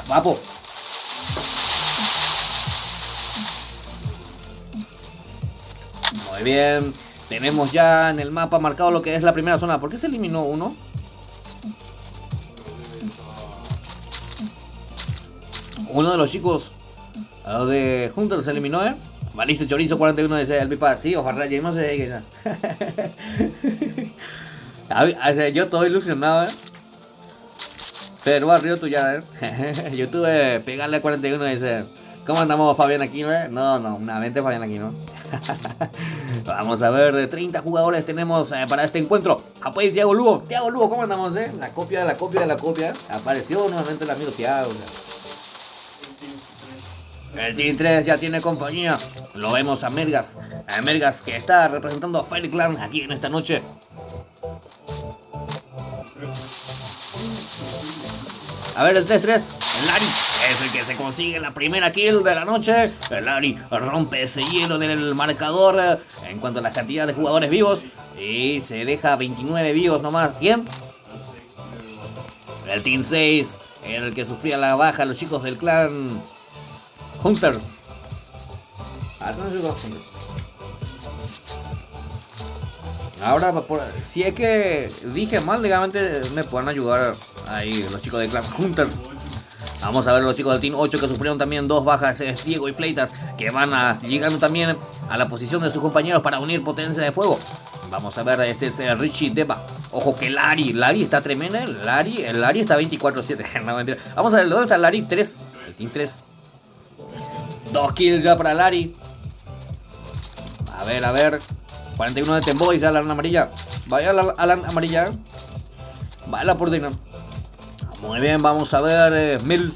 Guapo. Muy bien. Tenemos ya en el mapa marcado lo que es la primera zona. ¿Por qué se eliminó uno? Uno de los chicos de Hunter se eliminó, Valiste Chorizo 41 dice el Pipa. Sí, ojalá lleguemos a ese ya. Yo todo ilusionado, Pero arriba tú ya, Yo tuve pegarle a 41 dice: ¿cómo andamos, Fabián Aquino, No, una vente Fabián Aquino. Vamos a ver, 30 jugadores tenemos para este encuentro. Pues Thiago Lugo, ¿cómo andamos, La copia de la copia de la copia. Apareció nuevamente el amigo Thiago. El Team 3 ya tiene compañía. Lo vemos a Mergas. A Mergas que está representando a Fire Clan aquí en esta noche. A ver, el 3-3. El Lari es el que se consigue la primera kill de la noche. El Lari rompe ese hielo del marcador en cuanto a la cantidad de jugadores vivos. Y se deja 29 vivos nomás. ¿Quién? El Team 6. El que sufría la baja, los chicos del clan Hunters. Ahora, si es que dije mal, legalmente me pueden ayudar ahí los chicos del clan Hunters. Vamos a ver los chicos del Team 8 que sufrieron también 2 bajas, es Diego y Fleitas, que van llegando también a la posición de sus compañeros para unir potencia de fuego. Vamos a ver, este es Richie Deba. Ojo que Lari está tremenda, el Lari está 24-7, no mentira. Vamos a ver, ¿dónde está el Lari? 3, el Team 3. 2 kills ya para Lari. A ver. 41 de Tembo, dice Alan amarilla. Vaya Alan amarilla. Vaya por Dina. Muy bien, vamos a ver. Mil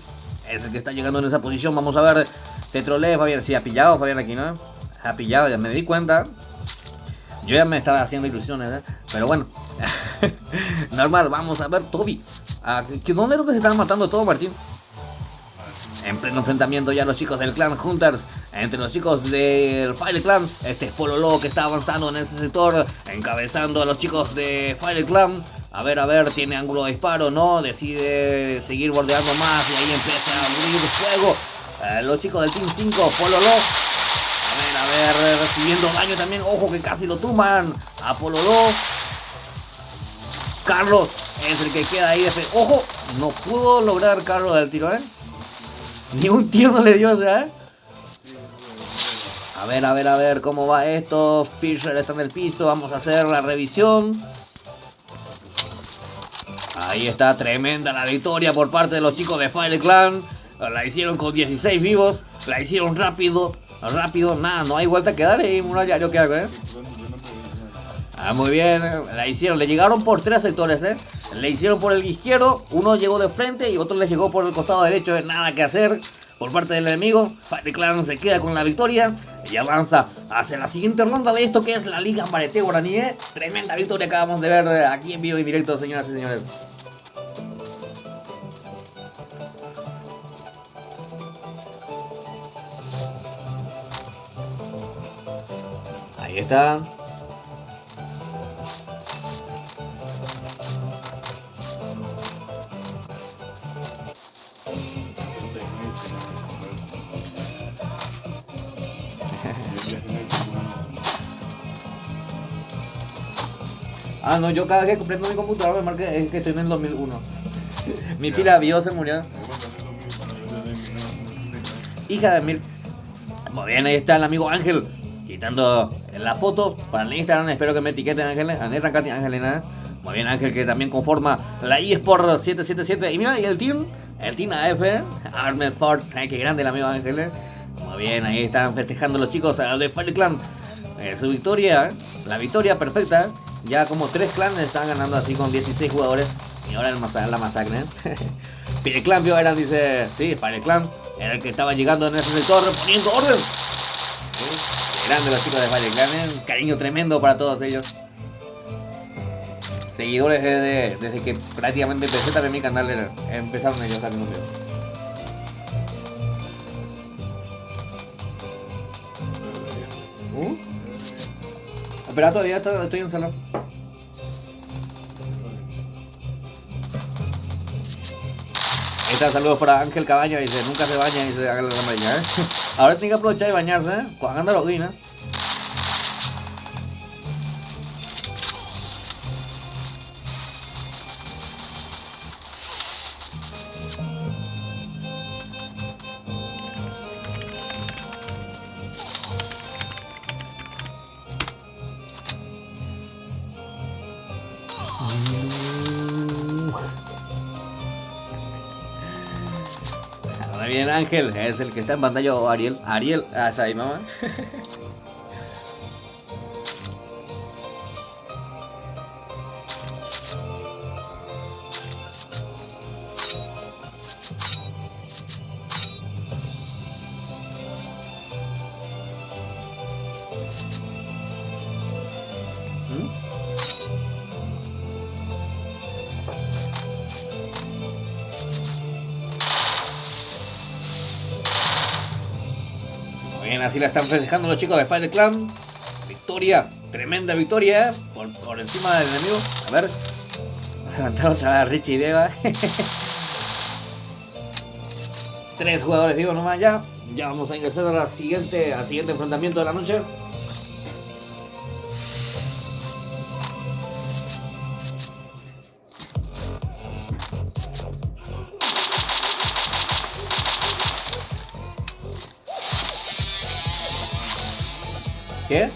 es el que está llegando en esa posición. Vamos a ver. Tetrolé, Fabián. Sí, ha pillado Fabián aquí, ¿no? Ha pillado, ya me di cuenta. Yo ya me estaba haciendo ilusiones, pero bueno. Normal, vamos a ver Toby. ¿Dónde es lo que se están matando todo, Martín? En pleno enfrentamiento ya los chicos del clan Hunters entre los chicos del Fire Clan. Este es Pololo que está avanzando en ese sector, encabezando a los chicos de Fire Clan. A ver, tiene ángulo de disparo, ¿no? Decide seguir bordeando más y ahí empieza a abrir fuego. Los chicos del Team 5, Pololo. A ver, recibiendo daño también. Ojo que casi lo tumban a Pololo. Carlos es el que queda ahí. Ojo, no pudo lograr Carlos del tiro, Ni un tiro no le dio, o sea, A ver cómo va esto. Fisher está en el piso. Vamos a hacer la revisión. Ahí está, tremenda la victoria por parte de los chicos de Fire Clan. La hicieron con 16 vivos. La hicieron rápido. Nada, no hay vuelta que dar. Muralla, yo qué hago, muy bien, la hicieron, le llegaron por 3 sectores, Le hicieron por el izquierdo, uno llegó de frente y otro le llegó por el costado derecho, nada que hacer por parte del enemigo. Fire Clan se queda con la victoria y avanza hacia la siguiente ronda de esto que es la Liga Mbarete Guaraní. Tremenda victoria acabamos de ver aquí en vivo y directo, señoras y señores. Ahí está. No, yo cada vez que prendo mi computadora me marca es que estoy en el 2001. Mi pila bio se murió. Hija de mil. Muy bien, ahí está el amigo Ángel quitando la foto para el Instagram. Espero que me etiqueten, Ángeles. Angelina. Muy bien, Ángel, que también conforma la eSport 777. Y mira, y el Team AF, Armed Force. Qué grande el amigo Ángel. Muy bien, ahí están festejando los chicos de Fire Clan. Su victoria, la victoria perfecta. Ya como 3 clanes están ganando así con 16 jugadores. Y ahora la masacre. Fire Clan vio, dice. Sí, Fire Clan era el que estaba llegando en ese sector poniendo orden. Grande los chicos de Fire Clan, un cariño tremendo para todos ellos. Seguidores desde que prácticamente empecé también mi canal, empezaron ellos también. Espera, todavía estoy en sala. Ahí está, saludos para Ángel Cabaña, dice, nunca se baña y se haga la amarilla, Ahora tiene que aprovechar y bañarse, Cuando lo guina. Muy bien, Ángel, es el que está en pantalla, o Ariel, ahí mamá. Muy bien, así la están festejando los chicos de Fire Clan. Victoria, tremenda victoria, por encima del enemigo. A ver, levantaron otra vez a Richie y Deva. 3 jugadores vivos nomás ya. Ya vamos a ingresar al siguiente enfrentamiento de la noche. ¿Qué?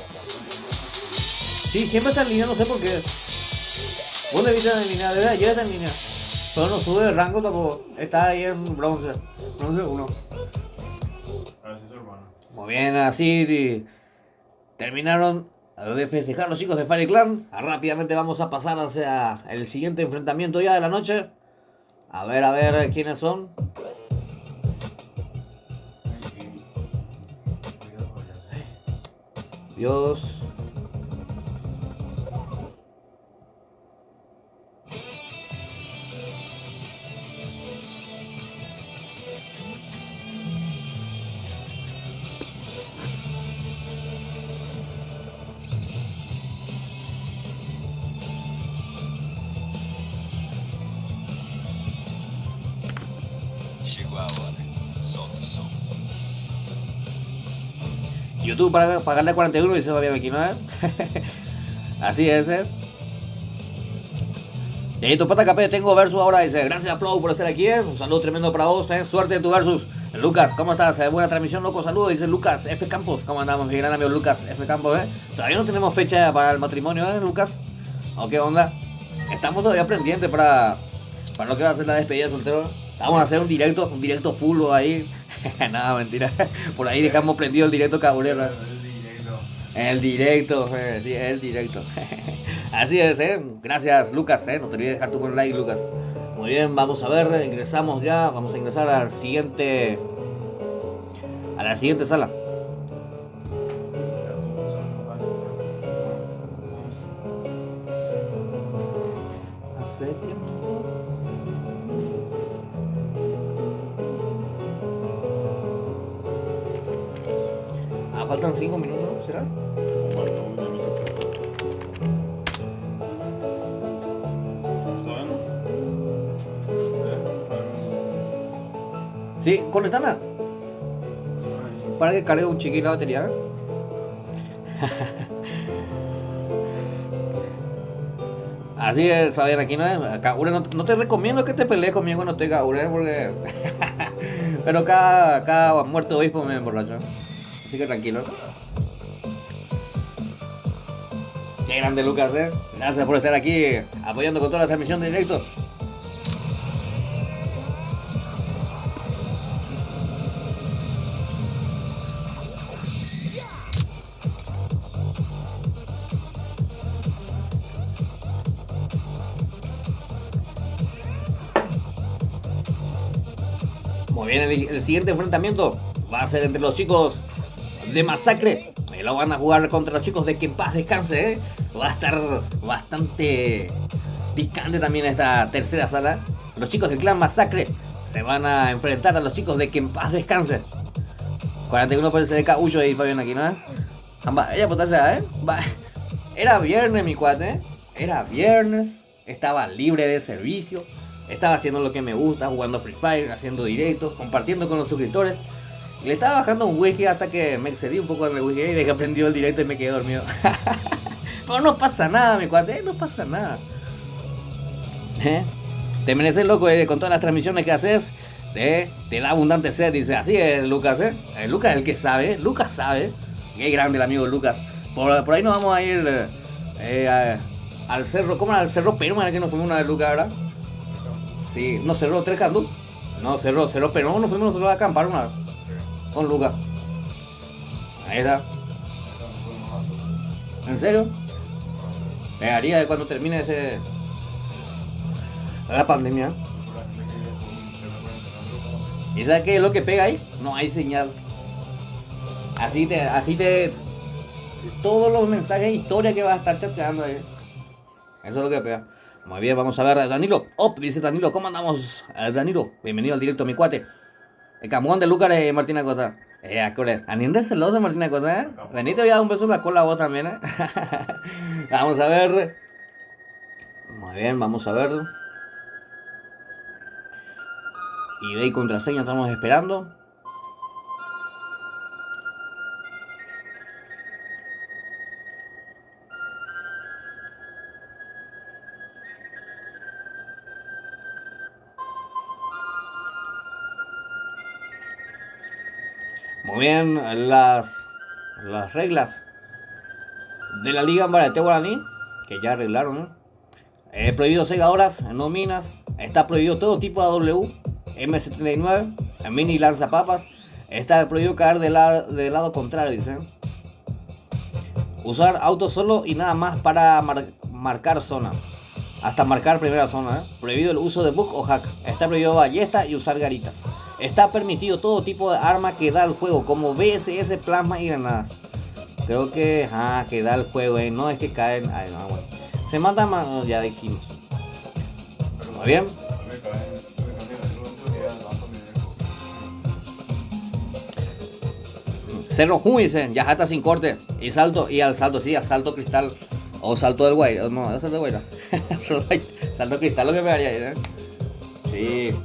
Sí, siempre está en línea, no sé por qué. ¿Vos le viste en línea? De verdad, ayer está en línea. Pero no sube de rango tampoco. Está ahí en bronce. Bronce 1.
Así es, hermano.
Muy bien, así terminaron de festejar los chicos de Fire Clan. Rápidamente vamos a pasar hacia el siguiente enfrentamiento ya de la noche. A ver quiénes son. Dios.
Chegou a hora. Solta o som.
YouTube para pagarle a 41 y se va bien aquí, ¿no? Así es, Y ahí tu pata KP, tengo versus ahora, dice, gracias Flow por estar aquí, un saludo tremendo para vos, suerte en tu versus. Lucas, ¿cómo estás? Buena transmisión, loco, saludos, dice Lucas F. Campos, ¿cómo andamos? Mi gran amigo Lucas F. Campos, Todavía no tenemos fecha para el matrimonio, Lucas. ¿O qué onda? Estamos todavía pendientes para lo que va a ser la despedida de soltero. Vamos a hacer un directo full ahí. Nada, mentira. Por ahí dejamos prendido el directo cabulero. El directo, sí, el directo. Así es, Gracias, Lucas, No te olvides de dejar tu buen like, Lucas. Muy bien, vamos a ver, ingresamos ya. Vamos a ingresar a la siguiente sala. Hace tiempo. Faltan 5 minutos, ¿será? Sí, conectala. Para que cargue un chiquín la batería. Así es, Fabián, aquí no es. Kaure, no te recomiendo que te pelees conmigo cuando te Kaure, porque. Pero cada muerto obispo me emborracho. Así que tranquilo. Qué grande Lucas, Gracias por estar aquí apoyando con toda la transmisión de directo. Muy bien, el siguiente enfrentamiento va a ser entre los chicos de Masacre. Lo van a jugar contra los chicos de Que en Paz Descanse, Va a estar bastante picante también esta tercera sala. Los chicos del clan Masacre se van a enfrentar a los chicos de Que en Paz Descanse. 41 por el CDK Uyo y Fabián aquí, ¿no? Ella potencia, Era viernes, mi cuate, Era viernes. Estaba libre de servicio. Estaba haciendo lo que me gusta, jugando Free Fire, haciendo directos, compartiendo con los suscriptores. Y le estaba bajando un whisky hasta que me excedí un poco en el whisky y dejé prendido el directo y me quedé dormido. Pero no pasa nada, mi cuate, no pasa nada. Te mereces, loco, con todas las transmisiones que haces. Te da abundante sed, dice. Así es, Lucas, Lucas es el que sabe, Lucas sabe. Qué grande el amigo Lucas. Por ahí nos vamos a ir al cerro, ¿cómo era? Al cerro Perú, era que nos fuimos una vez, Lucas, ¿verdad? Sí, no, cerró 3 Candú. No, cerró Perú, nos fuimos nosotros a acampar una vez. Con Lucas. Ahí está. ¿En serio? Pegaría de cuando termine la pandemia. ¿Y sabes qué es lo que pega ahí? No hay señal. Así te todos los mensajes de historia que vas a estar chateando ahí. Eso es lo que pega. Muy bien, vamos a ver a Danilo. Dice Danilo, ¿cómo andamos? Danilo, bienvenido al directo, mi cuate. El campeón de Lucas es Martín Acosta. Aniende de celosa, Martina Cosa, ¿eh? Vení, te voy a dar un beso en la cola a vos también, ¿eh? Vamos a ver. Muy bien, vamos a ver. ID y contraseña estamos esperando. Muy bien, las reglas de la Liga Ambarete Guaraní, que ya arreglaron, ¿no? Prohibido segadoras, no minas. Está prohibido todo tipo de AW, M79, mini lanzapapas. Está prohibido caer del lado contrario, dice. Usar auto solo y nada más para marcar zona. Hasta marcar primera zona, ¿eh? Prohibido el uso de bug o hack. Está prohibido ballesta y usar garitas. Está permitido todo tipo de arma que da el juego, como BSS, plasma y granadas. Creo que que da el juego, no es que caen. Ay, no, bueno. Se mata más, ya dijimos. Muy bien. Cerro Juy, dice, ya está sin corte. Y salto, y al salto, sí, asalto cristal. O salto del guay. No, es salto del guay. Salto cristal lo que pegaría ahí, ¿eh? Sí.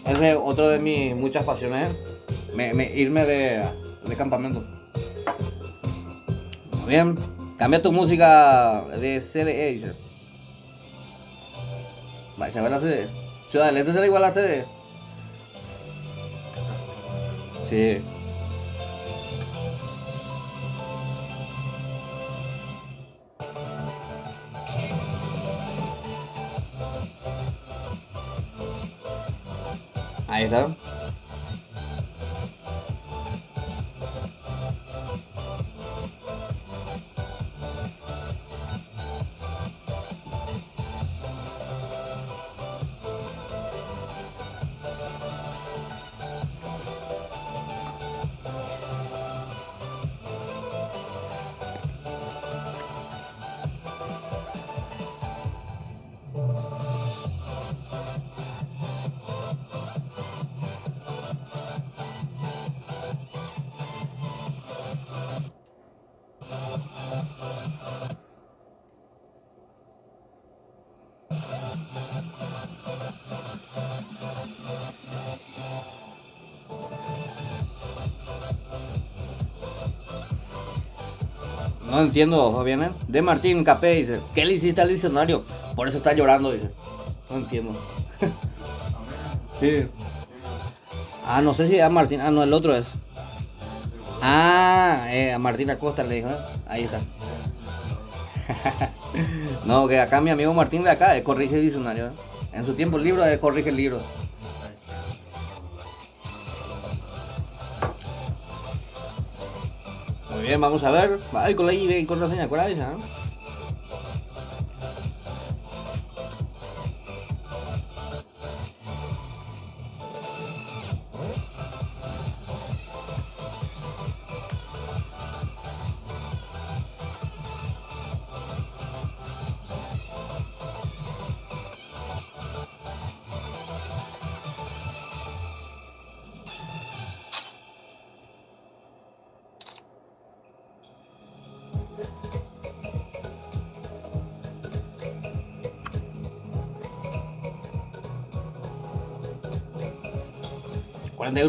Ese es otro de mis muchas pasiones, ¿eh? Irme de campamento. Muy bien. Cambia tu música de CDE, dice. Vaya, se va la CD. Ciudad del Este será igual a la CD. Sí. Ahí está. No entiendo, Fabián, ¿eh? De Martín Capé dice, ¿qué le hiciste al diccionario? Por eso está llorando, dice. No entiendo. Sí. No sé si a Martín. No, el otro es. A Martín Acosta le dijo, ¿eh? Ahí está. No, que acá mi amigo Martín de acá corrige el diccionario, ¿eh? En su tiempo libre corrige libros. Muy bien, vamos a ver. Ay, con la ID y contraseña, ¿cuál es esa?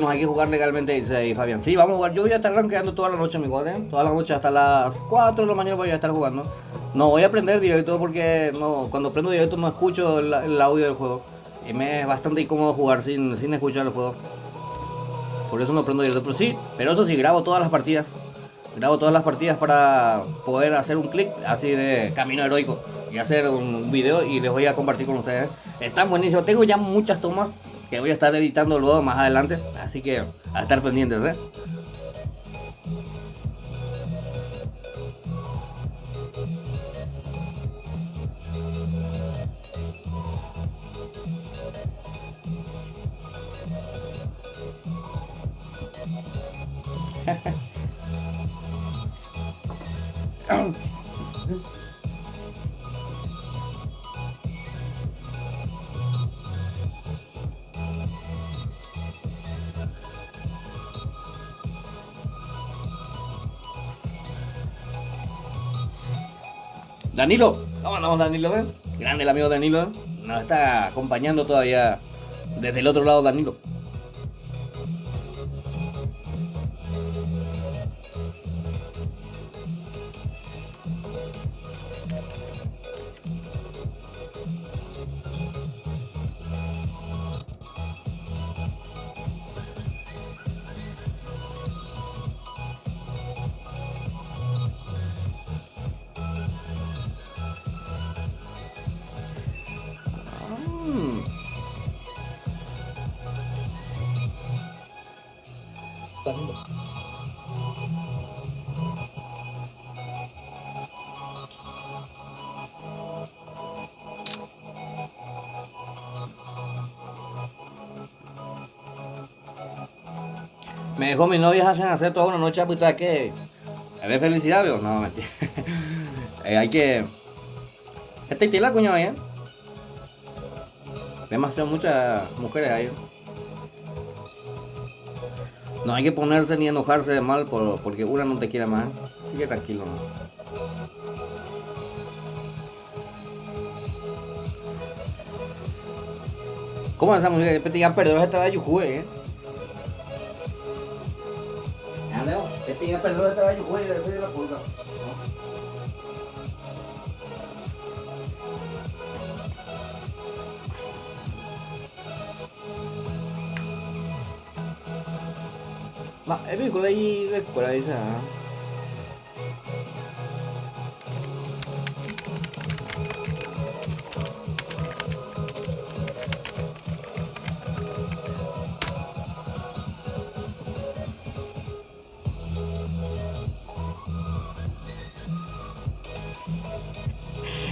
Hay que jugar legalmente, dice Fabián. Sí, vamos a jugar. Yo voy a estar rankeando toda la noche, mi guardia. Toda la noche hasta las 4 de la mañana voy a estar jugando. No voy a prender directo porque cuando prendo directo no escucho el audio del juego. Y me es bastante incómodo jugar sin escuchar el juego. Por eso no prendo directo. Pero eso sí, grabo todas las partidas. Grabo todas las partidas para poder hacer un clip así de camino heroico. Y hacer un video y les voy a compartir con ustedes. Están buenísimos. Tengo ya muchas tomas que voy a estar editando luego más adelante, así que a estar pendientes, ¿eh? Danilo, ¿cómo andamos, Danilo? Grande el amigo Danilo, nos está acompañando todavía desde el otro lado, Danilo. Me dejó mis novias hacen hacer toda una noche puta que es de felicidad, veo. No, mentira. Hay que. Esta es la coño ahí, demasiado muchas mujeres ahí. No hay que ponerse ni enojarse de mal porque una no te quiere más. Así que tranquilo, ¿no? ¿Cómo es esa música? Después te digan perdedores esta vez yo jugué, que te digan perdedores esta vez yo jugué, eso es la culpa. Ma è piccola è quella di sa.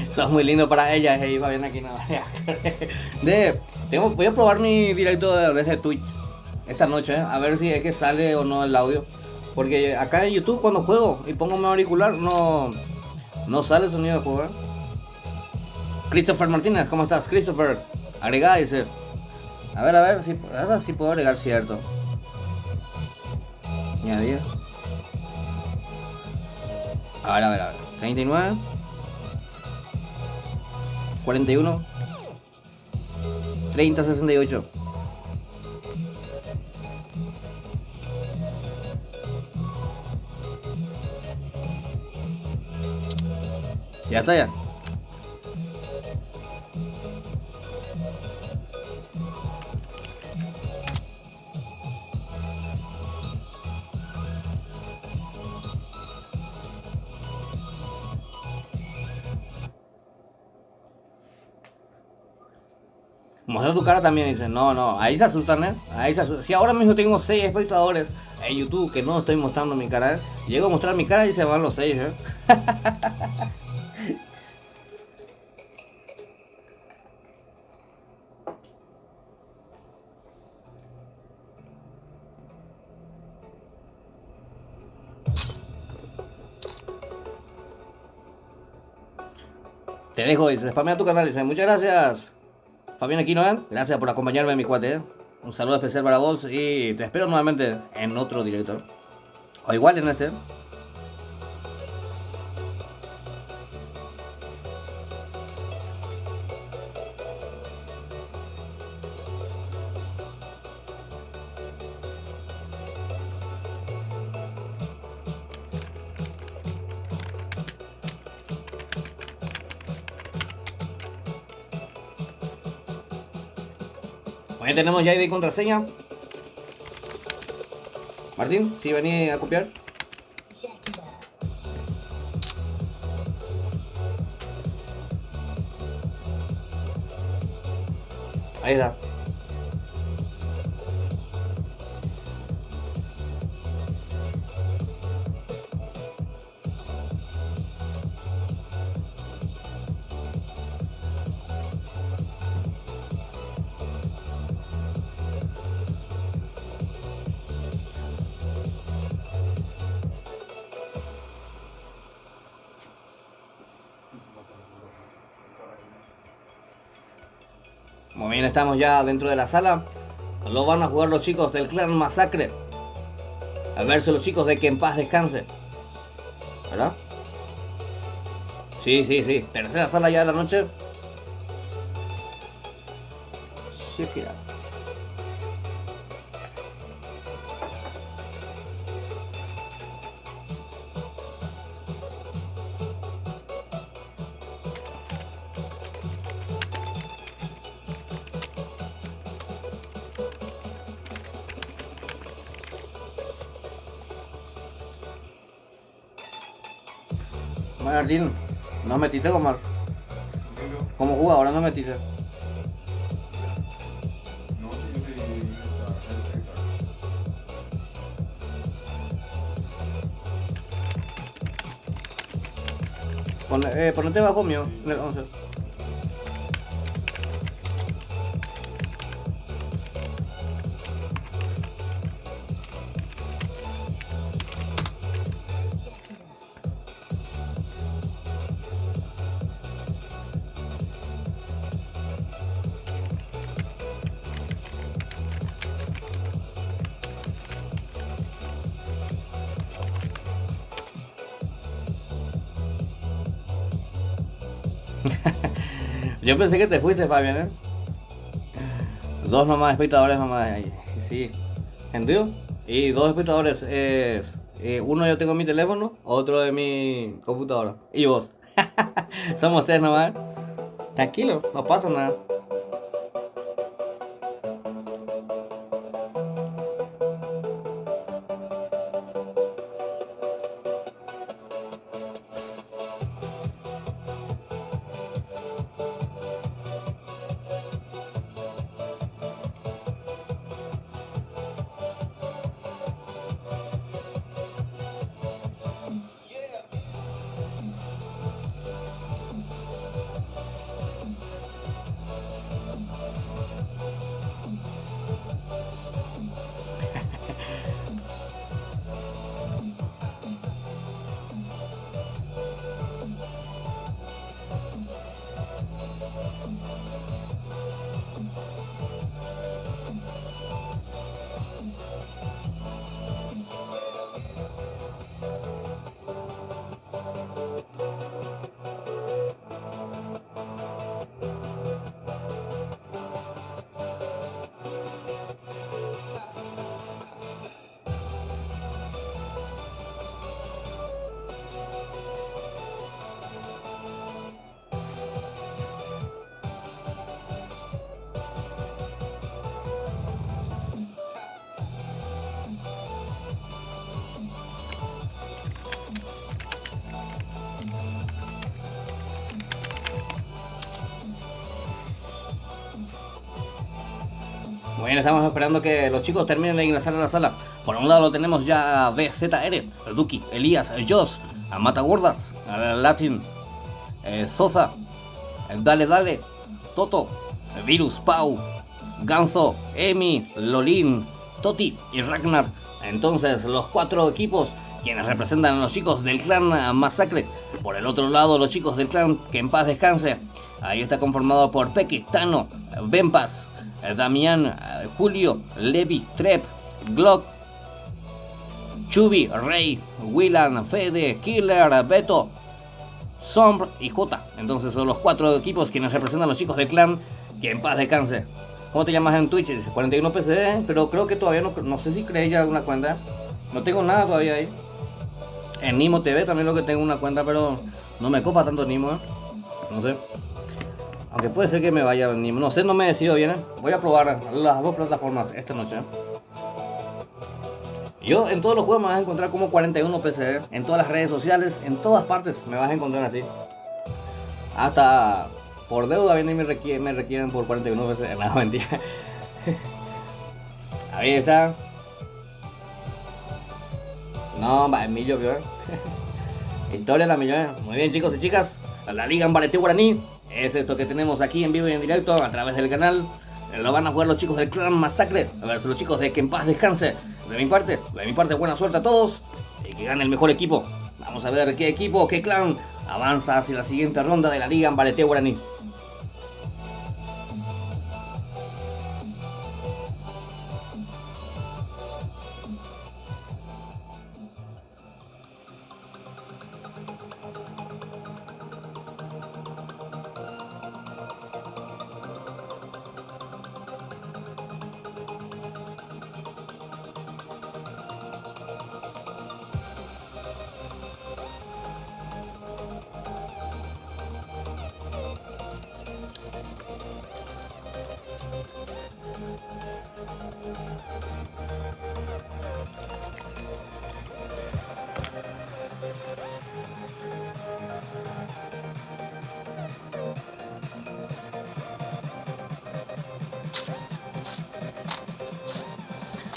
Sos muy lindo para ella, hey, Fabián aquí no. Voy a probar mi directo desde Twitch esta noche, a ver si es que sale o no el audio. Porque acá en YouTube cuando juego y pongo mi auricular no sale el sonido de juego. Christopher Martínez, ¿cómo estás? Christopher, agregá, dice. A ver si puedo agregar, cierto. Añadir. A ver. 39 41 30 68. Ya está ya. Mostrar tu cara también, dice. No, ahí se asustan, ahí se asustan. Si ahora mismo tengo 6 espectadores en YouTube que no estoy mostrando mi cara, llego a mostrar mi cara y se van los 6, Te dejo, dice. Spamea tu canal, dice. Muchas gracias, Fabián Aquino, gracias por acompañarme, mi cuate, Un saludo especial para vos y te espero nuevamente en otro directo. O igual en este. Ahí tenemos ya ID contraseña. Martín, si venís a copiar. Ahí está. Muy bien, estamos ya dentro de la sala. Lo van a jugar los chicos del Clan Masacre. A verse los chicos de Que en Paz Descanse. ¿Verdad? Sí, sí, sí. Tercera sala ya de la noche. Check it out. Martín, no metiste como, como jugadora, no metiste.
No, yo sí, el
Ponete bajo mío en el 11. Yo pensé que te fuiste, Fabián, ¿eh? Dos nomás espectadores nomás. Ay, sí. ¿Entendido? Y dos espectadores es... uno yo tengo en mi teléfono, otro de mi computadora. Y vos. Somos tres nomás. Tranquilo, no pasa nada. Bueno, estamos esperando que los chicos terminen de ingresar a la sala. Por un lado tenemos ya a BZR, Duki, Elías, Joss, a Matagordas, a Latin, Sosa, Dale Dale, Toto, Virus, Pau, Ganso, Emi, Lolin, Toti y Ragnar. Entonces los cuatro equipos quienes representan a los chicos del clan Masacre. Por el otro lado los chicos del clan Que en Paz Descanse. Ahí está conformado por Peque, Tano, Bempas, Damián, Julio, Levi, Trep, Glock, Chubi, Rey, Willan, Fede, Killer, Beto, Sombr y J. Entonces son los cuatro equipos quienes representan a los chicos del clan Que en Paz Descanse. ¿Cómo te llamas en Twitch? Dice 41 PCD, pero creo que todavía no sé si creé ya una cuenta. No tengo nada todavía ahí. En Nimo TV también lo que tengo una cuenta, pero no me copa tanto Nimo, ¿eh? No sé. Aunque puede ser que me vaya en Nimo. No sé, no me decido bien, ¿eh? Voy a probar las dos plataformas esta noche, ¿eh? Yo en todos los juegos me vas a encontrar como 41 PCD. En todas las redes sociales, en todas partes me vas a encontrar así. Hasta por deuda vienen y me requieren por 41 PCD. No, mentira. Ahí está. No, va, Emilio, ¿eh? Historia de la millonera. Muy bien, chicos y chicas. La Liga Ambarete Guaraní es esto que tenemos aquí en vivo y en directo a través del canal. Lo van a jugar los chicos del clan Masacre versus los chicos de Que en Paz Descanse. De mi parte, buena suerte a todos y que gane el mejor equipo. Vamos a ver qué equipo, qué clan avanza hacia la siguiente ronda de la Liga Ambarete Guaraní.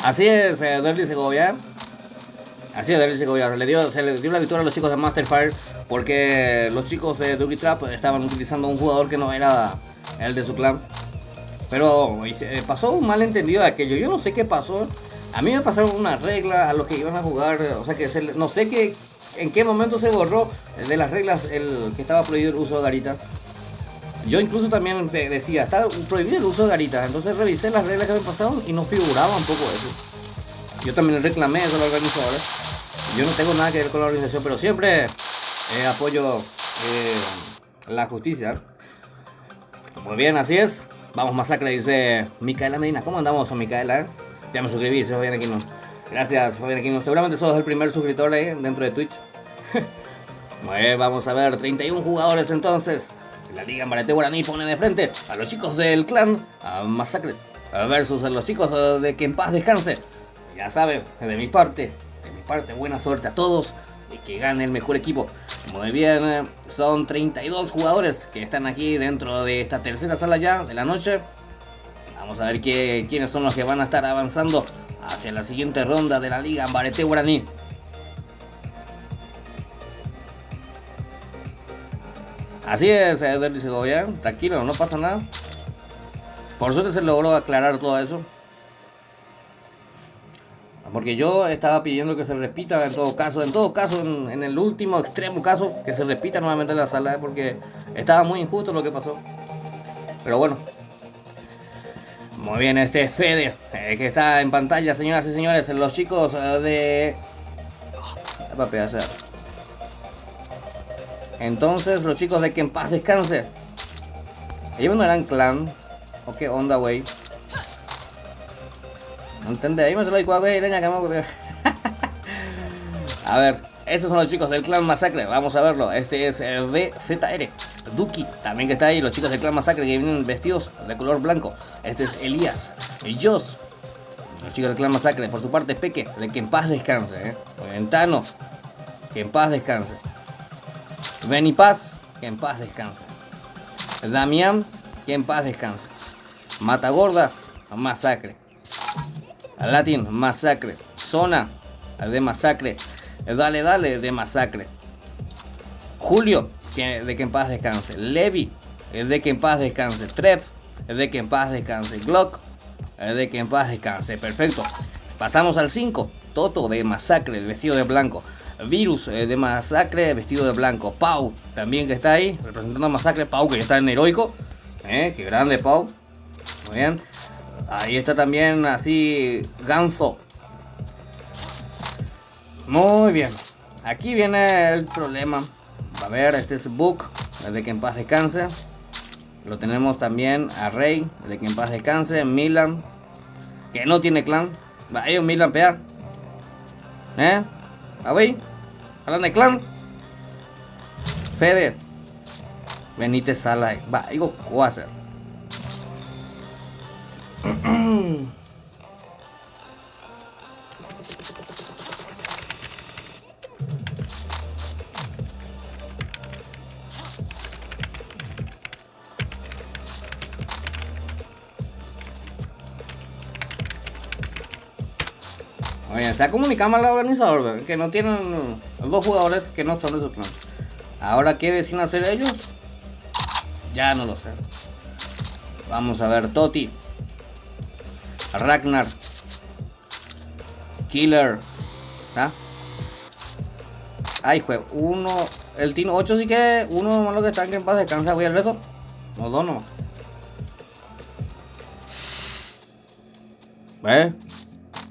Así es, Derly Segovia. Así es, Derly Segovia. Se le dio la victoria a los chicos de Masterfire porque los chicos de Dougie Trap estaban utilizando un jugador que no era el de su clan. Pero pasó un malentendido de aquello. Yo no sé qué pasó. A mí me pasaron una regla a los que iban a jugar. O sea que no sé en qué momento se borró de las reglas el que estaba prohibido el uso de garitas. Yo incluso también decía, está prohibido el uso de garitas. Entonces revisé las reglas que me pasaron y no figuraba un poco eso. Yo también reclamé eso a los organizadores. Yo no tengo nada que ver con la organización, pero siempre apoyo la justicia. Muy bien, así es. Vamos, masacre, dice Micaela Medina. ¿Cómo andamos, Micaela? Ya me suscribí, Fabián Aquino. Gracias, Fabián Aquino. Seguramente sos el primer suscriptor ahí dentro de Twitch. Muy bien, vamos a ver. 31 jugadores entonces. La Liga Ambarete Guaraní pone de frente a los chicos del clan Masacre versus a los chicos de Que en Paz Descanse. Ya saben, de mi parte, buena suerte a todos y que gane el mejor equipo. Muy bien, son 32 jugadores que están aquí dentro de esta tercera sala ya de la noche. Vamos a ver quiénes son los que van a estar avanzando hacia la siguiente ronda de la Liga Ambarete Guaraní. Así es, Derly Segovia, tranquilo, no pasa nada. Por suerte se logró aclarar todo eso. Porque yo estaba pidiendo que se repita en todo caso, en el último extremo caso, que se repita nuevamente la sala, porque estaba muy injusto lo que pasó. Pero bueno. Muy bien, este Fede, que está en pantalla, señoras y señores, los chicos de... Entonces, los chicos de Que en Paz Descanse. Ellos no eran clan. ¿O qué onda, güey? No entendí, ahí me se lo digo, güey, leña, a ver, estos son los chicos del clan Masacre, vamos a verlo. Este es BZR, Duki, también que está ahí, los chicos del clan Masacre que vienen vestidos de color blanco. Este es Elías, Joss, los chicos del clan Masacre. Por su parte, Peque, de Que en Paz Descanse, Ventano, Que en Paz Descanse. Benipaz, Que en Paz Descanse. Damián, Que en Paz Descanse. Matagordas, Masacre. Latin, Masacre. Zona, de Masacre. Dale, de Masacre. Julio, de Que en Paz Descanse. Levi, de Que en Paz Descanse. Trev, de Que en Paz Descanse. Glock, de Que en Paz Descanse. Perfecto. Pasamos al 5. Toto, de Masacre, vestido de blanco. Virus, de Masacre, vestido de blanco. Pau, también que está ahí, representando a Masacre. Pau, que está en heroico. Qué grande, Pau. Muy bien. Ahí está también así Ganso. Muy bien. Aquí viene el problema. A ver, este es Book, de Que en Paz Descanse. Lo tenemos también a Rey, de Que en Paz Descanse. Milan, que no tiene clan. Va, ellos Milan pea. A ver, hablan de clan. Fede, Benítez Sala. Va, digo, ¿qué voy a hacer? Oye, se ha comunicado mal al organizador, que no tienen dos jugadores que no son de su clan. Ahora, ¿qué deciden hacer ellos? Ya no lo sé. Vamos a ver, Toti, Ragnar, Killer, ay, juego, uno, el Team 8 sí que uno más lo que está en Paz Descansa, voy al resto, no dos nomás.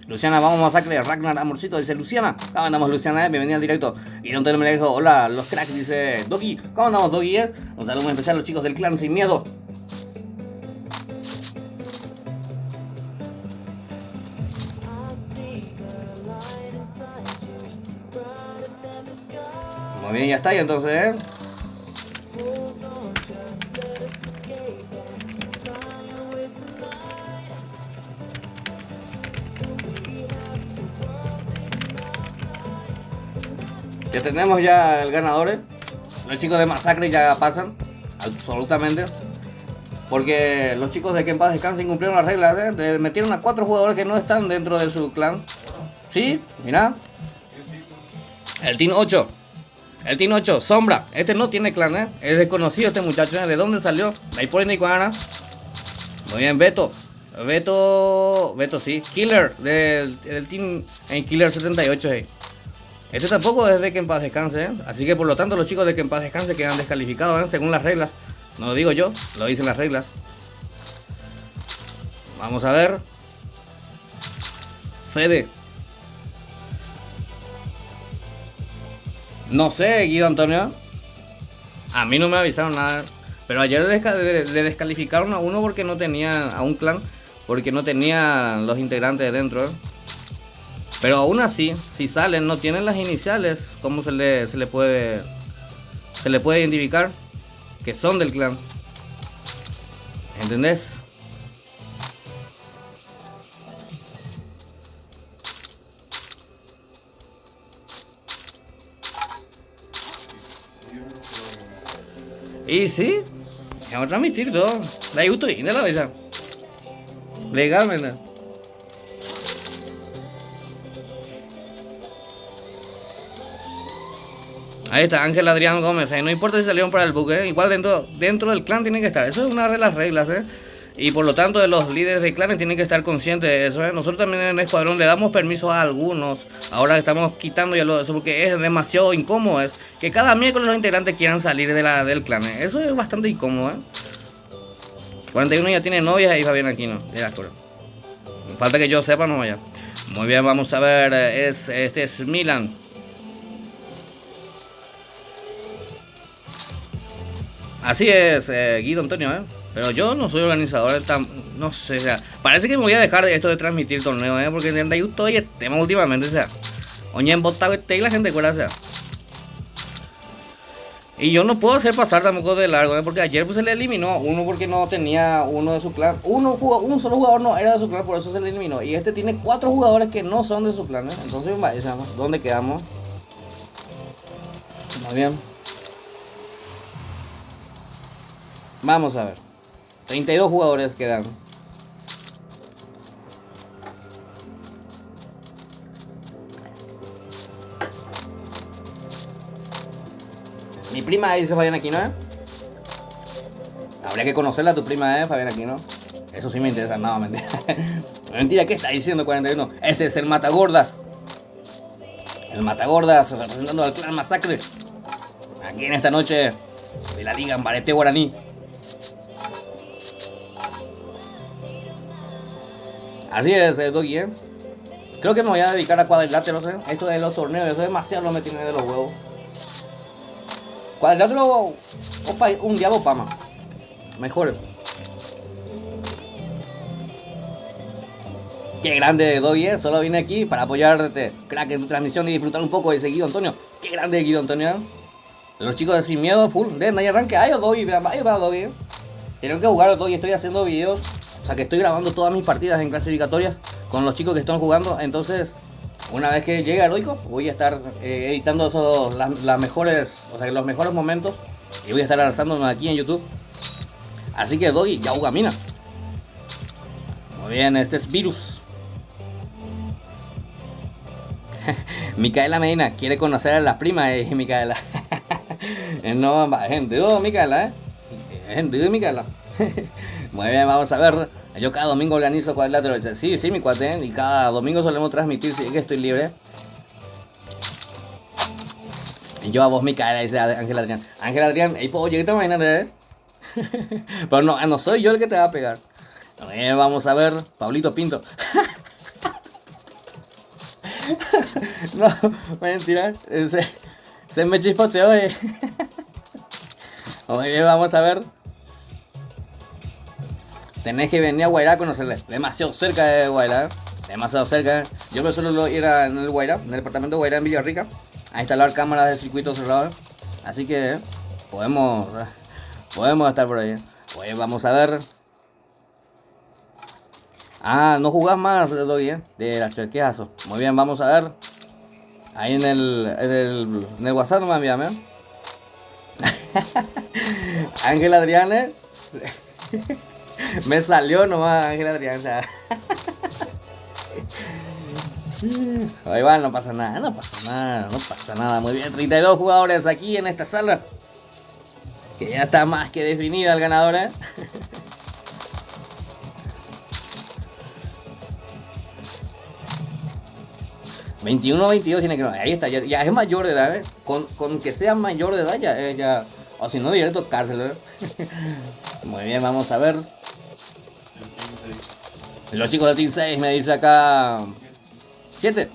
Luciana, vamos Masacre, Ragnar, amorcito, dice Luciana. ¿Cómo andamos, Luciana? Bienvenida al directo. Y Don Telo me dijo, hola, los cracks, dice Doggy. ¿Cómo andamos, Doggy? Un saludo muy especial a los chicos del clan Sin Miedo. Muy bien, ya está, y entonces, ya tenemos ya el ganador, Los chicos de Masacre ya pasan, absolutamente. Porque los chicos de Que en Paz Descanse incumplieron las reglas, metieron a 4 jugadores que no están dentro de su clan. Sí, mira. El Team 8. El Team 8, Sombra. Este no tiene clan, es desconocido este muchacho, ¿De dónde salió? De ahí por Nicuana. Muy bien, Beto. Beto sí. Killer, del Team en Killer 78, Este tampoco es de Que en Paz Descanse, Así que por lo tanto los chicos de Que en Paz Descanse quedan descalificados, según las reglas. No lo digo yo, lo dicen las reglas. Vamos a ver. Fede. No sé, Guido Antonio. A mí no me avisaron nada. Pero ayer le descalificaron a uno porque no tenía, a un clan, porque no tenía los integrantes dentro. Pero aún así, si salen, no tienen las iniciales, ¿cómo se le puede identificar que son del clan? ¿Entendés? Y sí, vamos a transmitir todo. Da gusto y de la vida. Legalmente. Ahí está, Ángel Adrián Gómez, no importa si salieron para el buque, igual dentro del clan tienen que estar, eso es una de las reglas, y por lo tanto de los líderes de clanes tienen que estar conscientes de eso, Nosotros también en el escuadrón le damos permiso a algunos, ahora estamos quitando ya eso porque es demasiado incómodo, que cada miércoles los integrantes quieran salir del clan, eso es bastante incómodo, 41 ya tiene novia y Fabián Aquino, de acuerdo. Falta que yo sepa, no vaya. Muy bien, vamos a ver, este es Milan. Así es, Guido Antonio, Pero yo no soy organizador, no sé, parece que me voy a dejar de esto de transmitir torneos, porque en yo estoy el tema últimamente, oye, en botado y la gente cuela, Y yo no puedo hacer pasar tampoco de largo, porque ayer pues se le eliminó uno porque no tenía uno de su clan. Un solo jugador no era de su clan, por eso se le eliminó. Y este tiene 4 jugadores que no son de su clan, Entonces, ¿dónde quedamos? Muy bien. Vamos a ver. 32 jugadores quedan. Mi prima dice Fabián Aquino, Habría que conocerla a tu prima, Fabián Aquino. Eso sí me interesa. No, mentira. Mentira, ¿qué está diciendo 41? Este es el Matagordas. El Matagordas representando al clan Masacre. Aquí en esta noche de la Liga Ambarete Guaraní. Así es, Doggy, Creo que me voy a dedicar a cuadriláteros, Esto de los torneos, eso demasiado lo me tiene de los huevos. Cuadrilátero, un diablo pama. Mejor. Qué grande, Doggy, Solo vine aquí para apoyarte, crack, en tu transmisión y disfrutar un poco de ese Guido Antonio. Qué grande, Guido Antonio, Los chicos de Sin Miedo, full, ahí arranque. Ay, Doggy, ahí va, Doggy. Tengo que jugar, Doggy, estoy haciendo videos. O sea que estoy grabando todas mis partidas en clasificatorias con los chicos que están jugando. Entonces, una vez que llegue Heroico, voy a estar editando las mejores, o sea, los mejores momentos. Y voy a estar lanzándonos aquí en YouTube. Así que Doggy, ya mina. Muy bien, este es Virus. Micaela Medina quiere conocer a la prima de Micaela. No, gente, Micaela, gente, Micaela. Muy bien, vamos a ver. Yo cada domingo organizo cuadrilátero. Sí, mi cuate, y cada domingo solemos transmitir, si es que estoy libre. Y yo a vos, Micaela, dice Ángel Adrián. Ángel Adrián, ahí puedo llegar, imagínate, Pero no soy yo el que te va a pegar. Vamos a ver, Pablito Pinto. No, mentira. Se me chispoteó, Muy bien, vamos a ver. Tenés que venir a Guairá a conocerle. Demasiado cerca de Guairá, Demasiado cerca, Yo me suelo ir en el Guairá, en el departamento de Guairá en Villarrica, a instalar cámaras de circuito cerrado. Así que podemos estar por ahí. Oye, vamos a ver. No jugás más, Doggy, de la chequeazo. Muy bien, vamos a ver. Ahí en el WhatsApp no me envíame. Ángel Adrián, Me salió nomás Ángel Adrián. O sea. Igual no pasa nada, no pasa nada, no pasa nada. Muy bien, 32 jugadores aquí en esta sala. Que ya está más que definida el ganador, ¿eh? ...21-22 tiene que... Ahí está, ya es mayor de edad, ¿eh? Con que sea mayor de edad ya... O si no, directo cárcel, ¿eh? Muy bien, vamos a ver. Los chicos del Team 6 me dice acá... 7.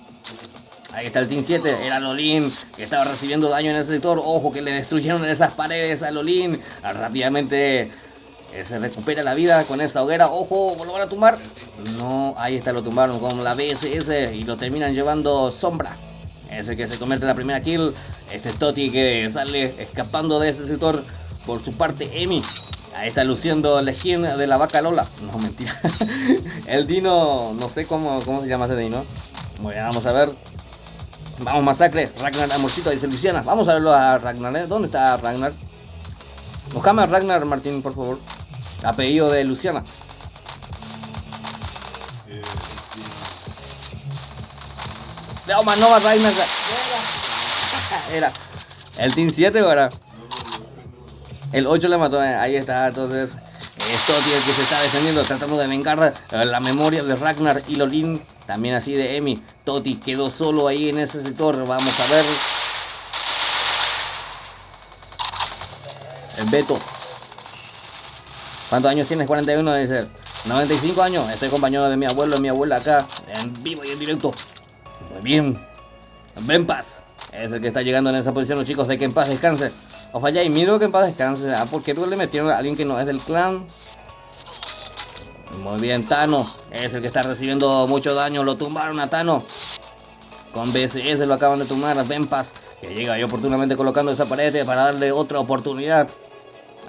Ahí está el Team 7, era Lolin, que estaba recibiendo daño en ese sector. Ojo que le destruyeron esas paredes a Lolin. Rápidamente se recupera la vida con esa hoguera. Ojo, lo van a tumbar. No, ahí está, lo tumbaron con la BSS y lo terminan llevando Sombra. Es el que se convierte en la primera kill. Este es Toti que sale escapando de ese sector. Por su parte, Emi. Ahí está luciendo la skin de la vaca Lola. No, mentira. El Dino, no sé cómo se llama ese Dino. Bueno, vamos a ver. Vamos, masacre. Ragnar, amorcito, dice Luciana. Vamos a verlo a Ragnar, ¿eh? ¿Dónde está Ragnar? Buscame a Ragnar, Martín, por favor. Apellido de Luciana. No, man, no va Ragnar. Era. ¿El Team 7 o era? El 8 le mató. Ahí está, entonces. Es Toti el que se está defendiendo, tratando de vengar la memoria de Ragnar y Lolin. También así de Emi. Toti quedó solo ahí en ese sector. Vamos a ver. El Beto. ¿Cuántos años tienes? 41, dice. 95 años. Estoy acompañado de mi abuelo y mi abuela acá. En vivo y en directo. Muy bien. Benpas. Es el que está llegando en esa posición, los chicos de Que En Paz Descanse. O falla y miro Que En Paz Descanse. ¿Por qué le metieron a alguien que no es del clan? Muy bien, Tano. Es el que está recibiendo mucho daño. Lo tumbaron a Tano. Con BSS lo acaban de tumbar a Benpas, que llega ahí oportunamente colocando esa pared para darle otra oportunidad.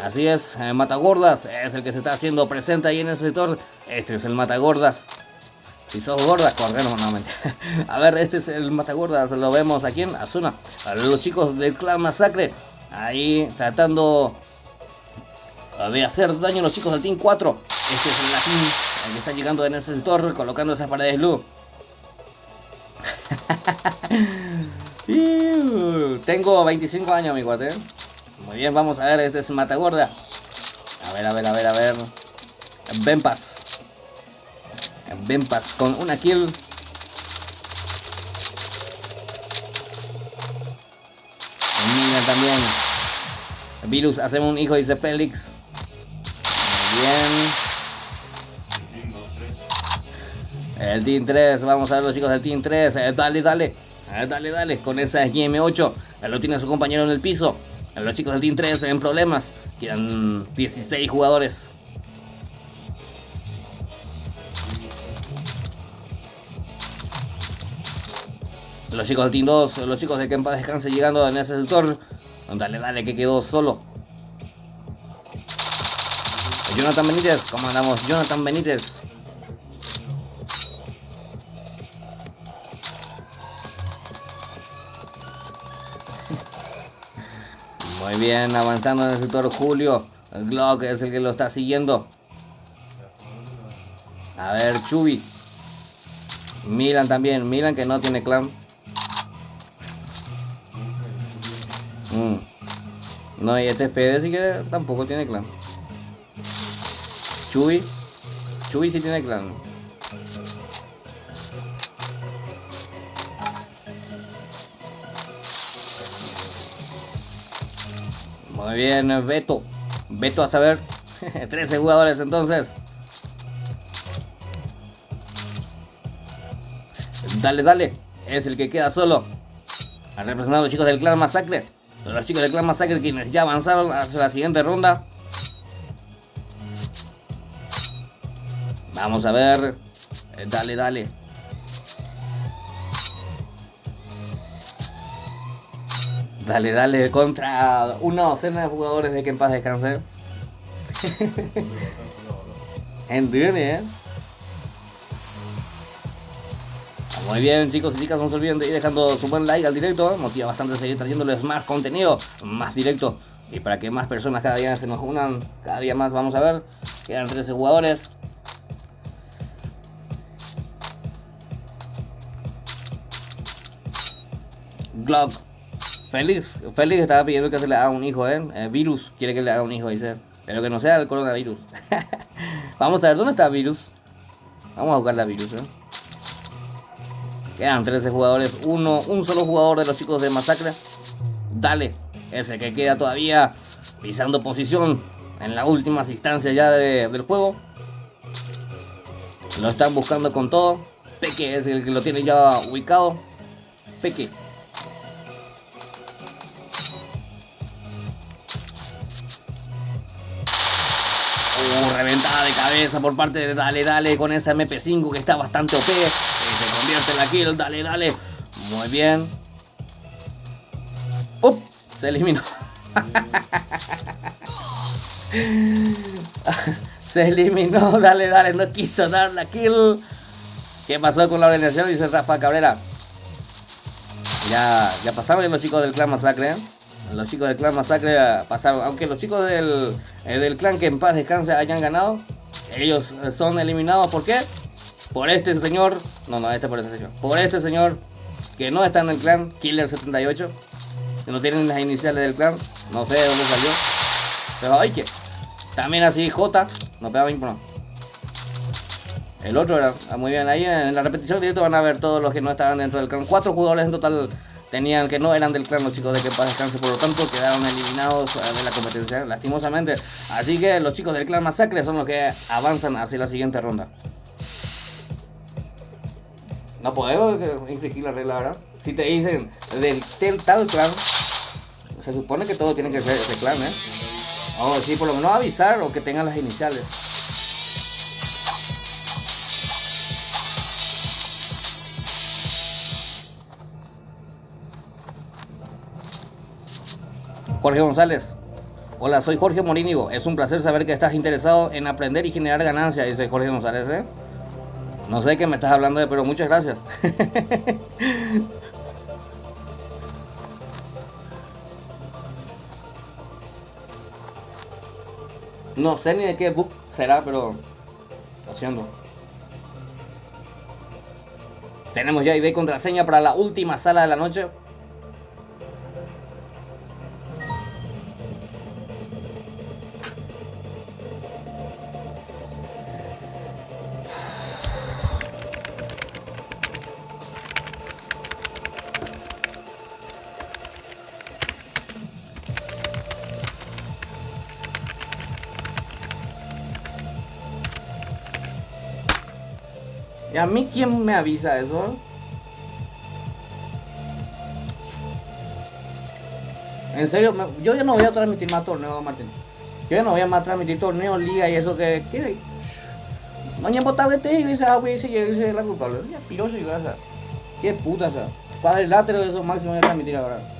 Así es, Matagordas es el que se está haciendo presente ahí en ese sector. Este es el Matagordas. Si sos gorda, corre normalmente. A ver, este es el Matagordas. Lo vemos aquí en Asuna. A los chicos del clan Masacre. Ahí tratando de hacer daño a los chicos del Team 4. Este es el Latín, el que está llegando en ese sector, colocando esas paredes luz. Tengo 25 años, mi cuate. Muy bien, vamos a ver, este es Matagorda. A ver. Benpas. Benpas con una kill. Mira también. Virus, hacemos un hijo, dice Félix. Muy bien. El Team 3, vamos a ver los chicos del Team 3. Dale. Con esa GM8. Lo tiene su compañero en el piso. Los chicos del Team 3 en problemas. Quedan 16 jugadores. Los chicos del Team 2, los chicos de Que En Paz Descanse llegando en ese sector. Dale, que quedó solo. Jonathan Benítez, ¿cómo andamos? Jonathan Benítez. Muy bien, avanzando en el sector Julio. El Glock es el que lo está siguiendo. A ver, Chubi. Milan también. Milan que no tiene clan. No, y este Fede sí que tampoco tiene clan. Chubi sí tiene clan. Muy bien, Beto a saber. 13 jugadores entonces. Dale. Es el que queda solo. A representar a los chicos del clan Masacre. Los chicos del clan Masacre quienes ya avanzaron hacia la siguiente ronda. Vamos a ver. Dale. Dale contra una docena de jugadores de Que En Paz Descanse. ¿Entiendes? Muy bien, chicos y chicas, no se olviden de ir dejando su buen like al directo. Motiva bastante a seguir trayéndoles más contenido, más directo Y para que más personas cada día se nos unan, cada día más, vamos a ver. Quedan 13 jugadores. Glock. Félix estaba pidiendo que se le haga un hijo, Virus quiere que le haga un hijo, dice. Pero que no sea el coronavirus. Vamos a ver, ¿dónde está Virus? Vamos a buscar la Virus, Quedan 13 jugadores, un solo jugador de los chicos de Masacre. Dale, ese que queda todavía pisando posición en las últimas instancias ya del juego. Lo están buscando con todo. Peque es el que lo tiene ya ubicado. Peque. Reventada de cabeza por parte de Dale con esa MP5 que está bastante OP. Se convierte en la kill. Dale. Muy bien. ¡Up! Se eliminó. Se eliminó. Dale. No quiso dar la kill. ¿Qué pasó con la organización? Dice Rafa Cabrera. Ya pasaron los chicos del Clan Masacre. Los chicos del Clan Masacre pasaron. Aunque los chicos del clan que en paz descanse hayan ganado, ellos son eliminados. ¿Por qué? Por este señor. Por este señor. Por este señor que no está en el clan, Killer78. Que no tienen las iniciales del clan. No sé de dónde salió. Pero hay que. También así J. No pega bien, no. El otro era muy bien. Ahí en la repetición directa van a ver todos los que no estaban dentro del clan. 4 jugadores en total tenían que no eran del clan, los chicos de que paz descanse. Por lo tanto quedaron eliminados de la competencia, lastimosamente. Así que los chicos del Clan Masacre son los que avanzan hacia la siguiente ronda. No podemos infringir la regla, ¿verdad? Si te dicen del tal clan, se supone que todo tiene que ser ese clan, Vamos a decir, por lo menos avisar o que tengan las iniciales. Jorge González. Hola, soy Jorge Morínigo. Es un placer saber que estás interesado en aprender y generar ganancias, dice Jorge González, No sé de qué me estás hablando, pero muchas gracias. No sé ni de qué book será, pero lo siento. Tenemos ya ID y contraseña para la última sala de la noche. ¿Y a mí quién me avisa eso? En serio, yo ya no voy a transmitir más torneos, Martín. Yo ya no voy a más transmitir torneos, liga y eso que mañana votaba y dice, güey, dice la culpable. Ya piroso y grasa. Qué puta, o sea. Cuadrilátero, eso máximo voy a transmitir ahora.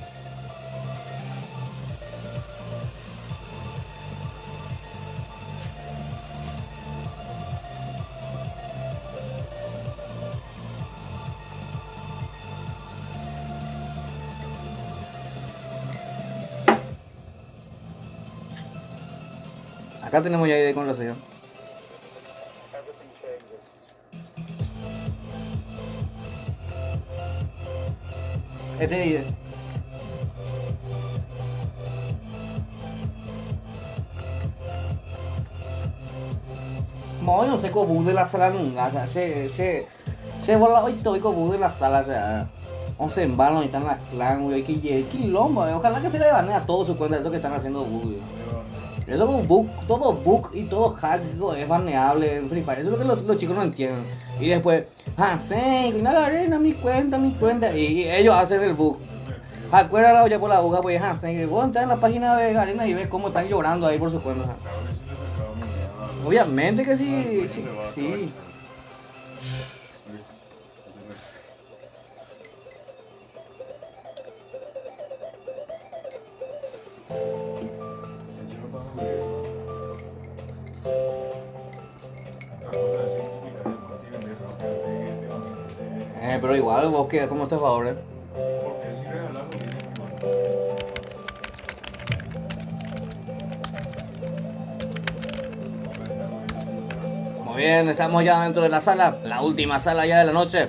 Acá tenemos ya ID con la sesión. Este ID. Moi no sé cómo de la sala nunca, o sea, se voló hoy todo como de la sala, o sea, 11 en vano y están las clan, güey, que quilombo, ojalá que se le banee a todos su cuenta de eso que están haciendo bug, güey. Eso como bug, todo bug y todo hack es baneable en Free Fire, eso es lo que los chicos no entienden. Y después, sí, nada, arena mi cuenta, y ellos hacen el bug. Acuérdalo ya por la buga, pues, vos entras en la página de Garena y ves cómo están llorando ahí por su cuenta. Obviamente que sí. Pero igual, vos que como estafador,
Porque si regalas,
Muy bien, estamos ya dentro de la sala, la última sala ya de la noche.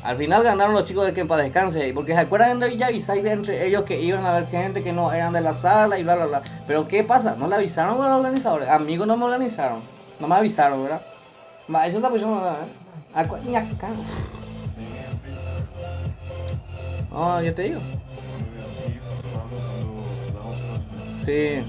Al final ganaron los chicos de Que en Paz Descanse, porque se acuerdan de ya avisáis entre ellos que iban a ver gente que no eran de la sala y bla bla bla. Pero ¿qué pasa? ¿No le avisaron a los organizadores? Amigos, no me organizaron, no me avisaron, ¿verdad? Va, eso está pusiendo, ¿verdad? Acá. No, ya te digo. Sí.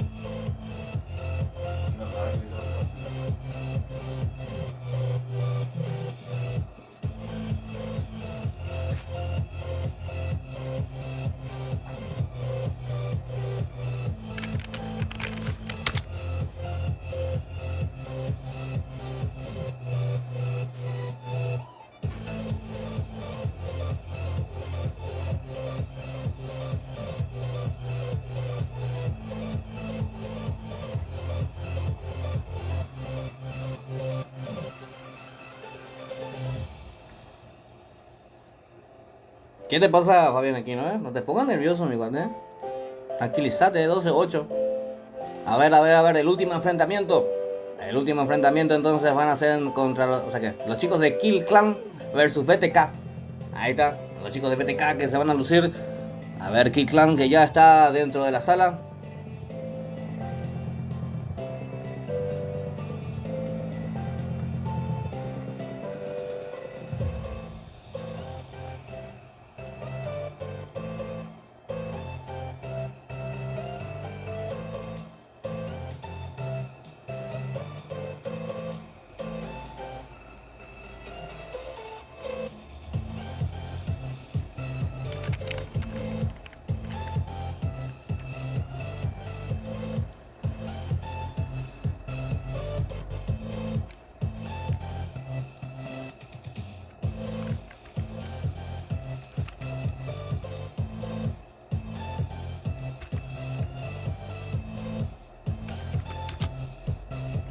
¿Qué te pasa, Fabián, aquí, no? No te pongas nervioso, mi cuate. Tranquilízate, 12-8. A ver, el último enfrentamiento. El último enfrentamiento entonces van a ser contra los chicos de Kill Clan versus BTK. Ahí está, los chicos de BTK que se van a lucir. A ver, Kill Clan que ya está dentro de la sala.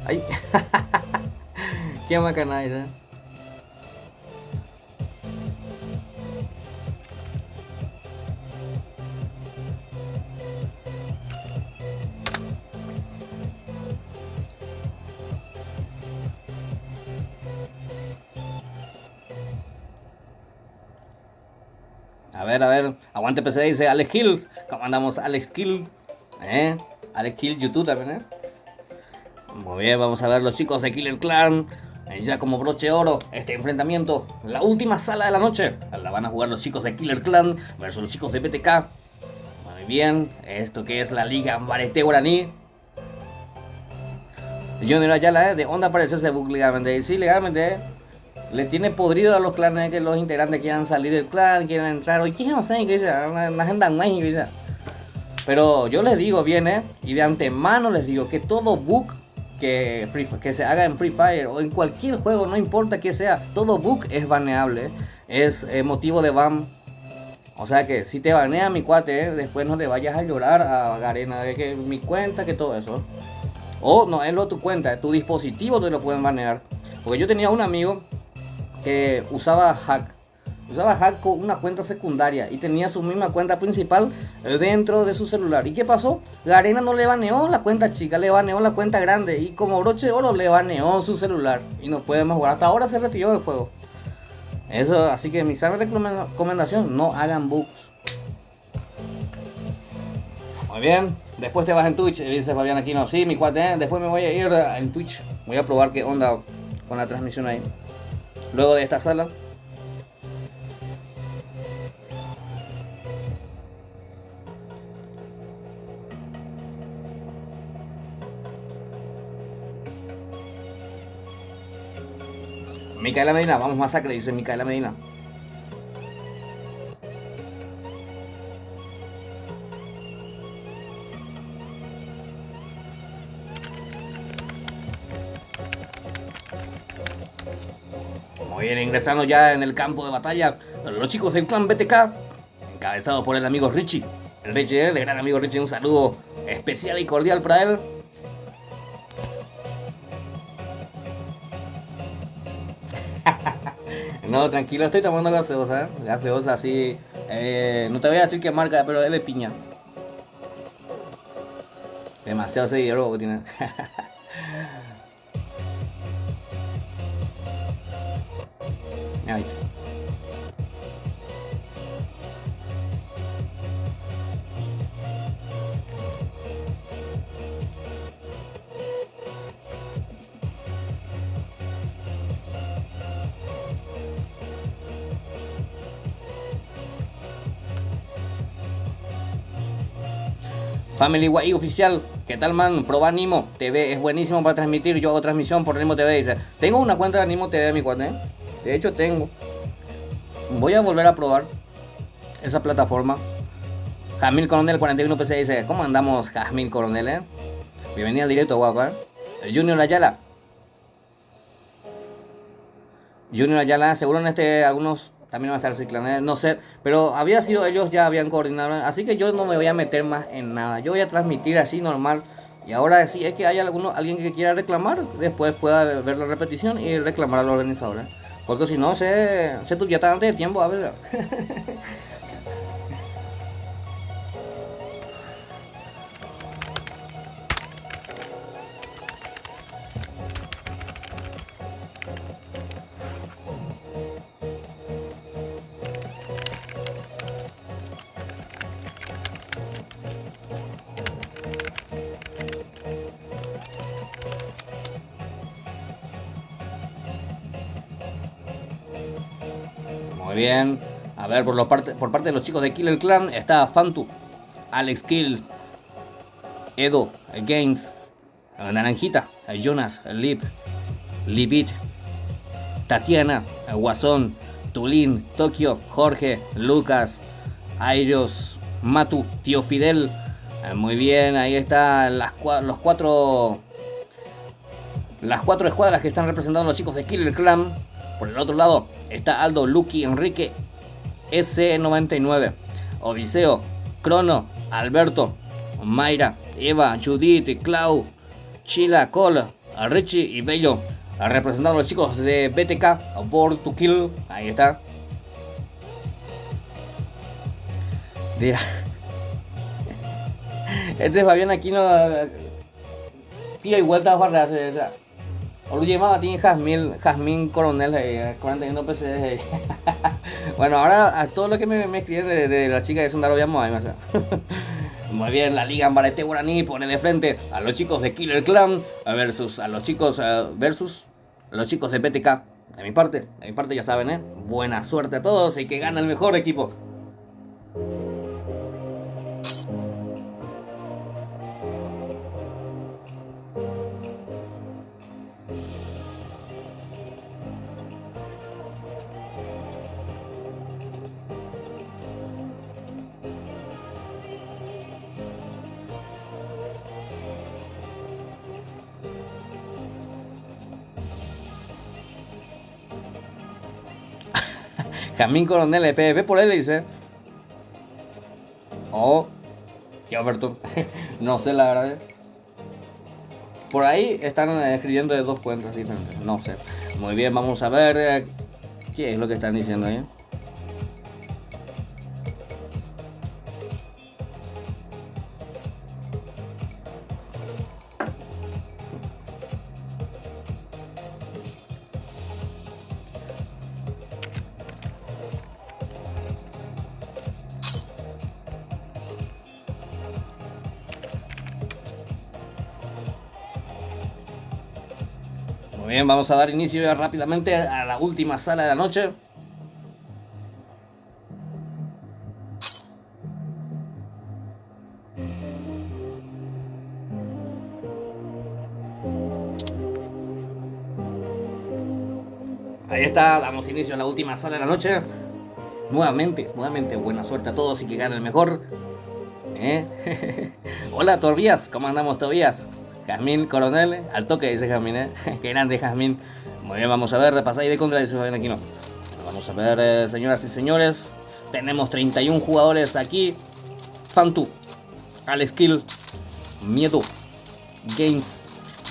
Ay, qué macana esa. A ver, aguante PC, dice Alex Kill. ¿Cómo andamos, Alex Kill? Alex Kill, YouTube también, Muy bien, vamos a ver los chicos de Killer Clan. Ya como broche de oro, este enfrentamiento, la última sala de la noche. La van a jugar los chicos de Killer Clan versus los chicos de BTK. Muy bien, esto que es la Liga Ambarete Guaraní. Junior Ayala, ¿de dónde apareció ese bug legalmente? Sí, legalmente, le tiene podrido a los clanes que los integrantes quieran salir del clan, quieran entrar. Oye, ¿qué no sé? ¿Qué dice? Una agenda más, ¿qué dice? Pero yo les digo bien, y de antemano les digo que todo bug que se haga en Free Fire o en cualquier juego, no importa que sea, todo bug es baneable, es motivo de ban. O sea que si te banea mi cuate, después no te vayas a llorar a Garena de que mi cuenta, que todo eso. O no es lo tu cuenta, tu dispositivo te lo pueden banear. Porque yo tenía un amigo que usaba hack con una cuenta secundaria y tenía su misma cuenta principal dentro de su celular. ¿Y qué pasó? Garena no le baneó la cuenta chica, le baneó la cuenta grande y como broche de oro le baneó su celular y no puede más jugar. Hasta ahora se retiró del juego. Eso, así que mi sana recomendación, no hagan bugs. Muy bien, después te vas en Twitch, dice Fabián Aquino. Sí, mi cuate, después me voy a ir en Twitch. Voy a probar qué onda con la transmisión ahí. Luego de esta sala. Micaela Medina, vamos masacre, dice Micaela Medina. Muy bien, ingresando ya en el campo de batalla, los chicos del clan BTK, encabezados por el amigo Richie. El Richie, el gran amigo Richie, un saludo especial y cordial para él. No, tranquilo, estoy tomando gaseosa, gaseosa así, no te voy a decir qué marca, pero es de piña. Demasiado seguidor que tiene. Ahí está. Family Way oficial, ¿qué tal, man? Proba Animo TV, es buenísimo para transmitir. Yo hago transmisión por Animo TV. Dice, tengo una cuenta de Animo TV en mi cuenta, ¿eh? De hecho, tengo. Voy a volver a probar esa plataforma. Jazmín Coronel 41 PC dice, ¿cómo andamos, Jazmín Coronel, eh? Bienvenida al directo, guapa. Junior Ayala. Junior Ayala, seguro en este algunos también van a estar reciclando, no sé, pero había sido ellos, ya habían coordinado, así que yo no me voy a meter más en nada. Yo voy a transmitir así normal. Y ahora si es que hay alguien que quiera reclamar, después pueda ver la repetición y reclamar al organizador, ¿eh? Porque si no, se tuya antes de tiempo, a ver. Muy bien. A ver, por parte de los chicos de Killer Clan está Fantu, Alex Kill, Edo, Games, Naranjita, Jonas, Lip, Libit, Tatiana, Guasón, Tulín, Tokio, Jorge, Lucas, Airos, Matu, Tío Fidel. Muy bien, ahí están las cuatro escuadras que están representando los chicos de Killer Clan. Por el otro lado está Aldo, Lucky, Enrique, SC99, Odiseo, Crono, Alberto, Mayra, Eva, Judith, Clau, Chila, Cole, Richie y Bello, representando a los chicos de BTK, Board to Kill. Ahí está. Dirá. Este es Fabián Aquino. Tira y vuelta a jugar esa. Oye, mamá, tiene Jazmín Coronel, 41 PC. Bueno, ahora a todo lo que me escriben de la chica de Sundaro Viamos, muy bien, la Liga Ambarete Guaraní pone de frente a los chicos de Killer Clan versus los chicos de BTK. De mi parte ya saben, buena suerte a todos y que gane el mejor equipo. Jazmín Coronel, ve por él, dice. Oh, qué Alberto. No sé, la verdad. Por ahí están escribiendo de dos cuentas diferentes. No sé. Muy bien, vamos a ver qué es lo que están diciendo ahí. Muy bien, vamos a dar inicio ya rápidamente a la última sala de la noche. Ahí está, damos inicio a la última sala de la noche. Nuevamente, buena suerte a todos y que gane el mejor. Hola, Tobías, ¿cómo andamos, Tobías? Jazmín Coronel, al toque, dice Jazmín, Qué grande, Jazmín. Muy bien, vamos a ver, repasáis de contra, dice Fabián Aquino. Vamos a ver, señoras y señores. Tenemos 31 jugadores aquí. Fantu, Alex Kill, Miedo, Games,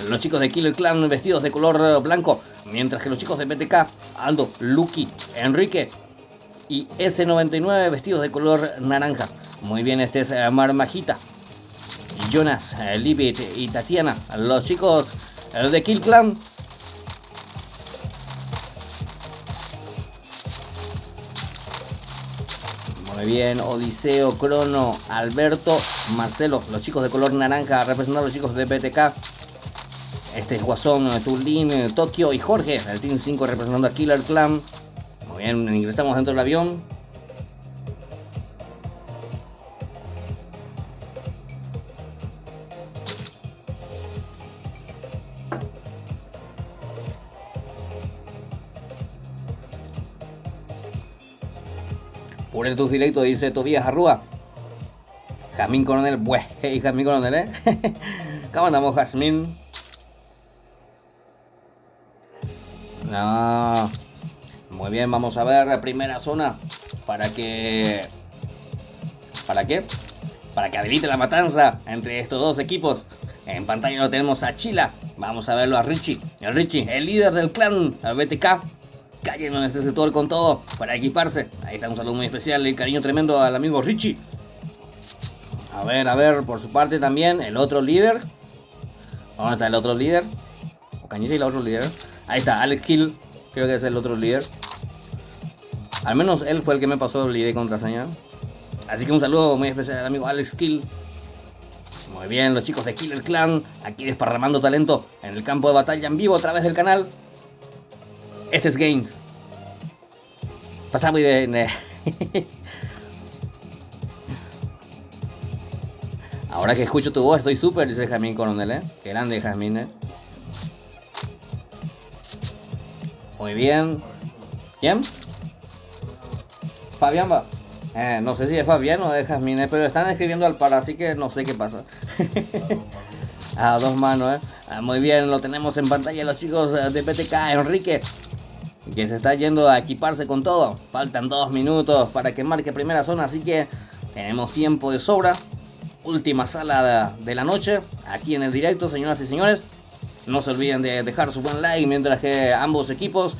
los chicos de Killer Clan vestidos de color blanco, mientras que los chicos de BTK, Aldo, Lucky, Enrique y S99 vestidos de color naranja. Muy bien, este es Marmajita, Jonas, Libit y Tatiana, los chicos de Kill Clan. Muy bien, Odiseo, Crono, Alberto, Marcelo, los chicos de color naranja representando a los chicos de BTK. Este es Guasón, Tulín, Tokio y Jorge, el Team 5 representando a Killer Clan. Muy bien, ingresamos dentro del avión. Por el directo dice Tobías Arrúa. Jazmín Coronel, hey Jazmín Coronel, ¿Cómo andamos, Jazmín? No. Muy bien, vamos a ver la primera zona. ¿Para qué? ¿Para que habilite la matanza entre estos dos equipos. En pantalla lo tenemos a Chila. Vamos a verlo a Richie. El líder del clan, al BTK. Cayendo en este sector con todo para equiparse. Ahí está un saludo muy especial y cariño tremendo al amigo Richie. A ver, por su parte también el otro líder. ¿Dónde está el otro líder? O Cañiza y el otro líder. Ahí está, Alex Kill. Creo que es el otro líder. Al menos él fue el que me pasó el ID y contraseña. Así que un saludo muy especial al amigo Alex Kill. Muy bien, los chicos de Killer Clan. Aquí desparramando talento en el campo de batalla en vivo a través del canal. Este es Games. Pasamos de... Ahora que escucho tu voz estoy súper, dice Jazmín Coronel, Qué grande Jazmín, Muy bien. ¿Quién? Fabián va. No sé si es Fabián o es Jazmín, pero están escribiendo al par, así que no sé qué pasa. A dos manos, muy bien, lo tenemos en pantalla los chicos de BTK, Enrique, que se está yendo a equiparse con todo. Faltan 2 minutos para que marque primera zona, así que tenemos tiempo de sobra. Última sala de la noche, aquí en el directo, señoras y señores. No se olviden de dejar su buen like mientras que ambos equipos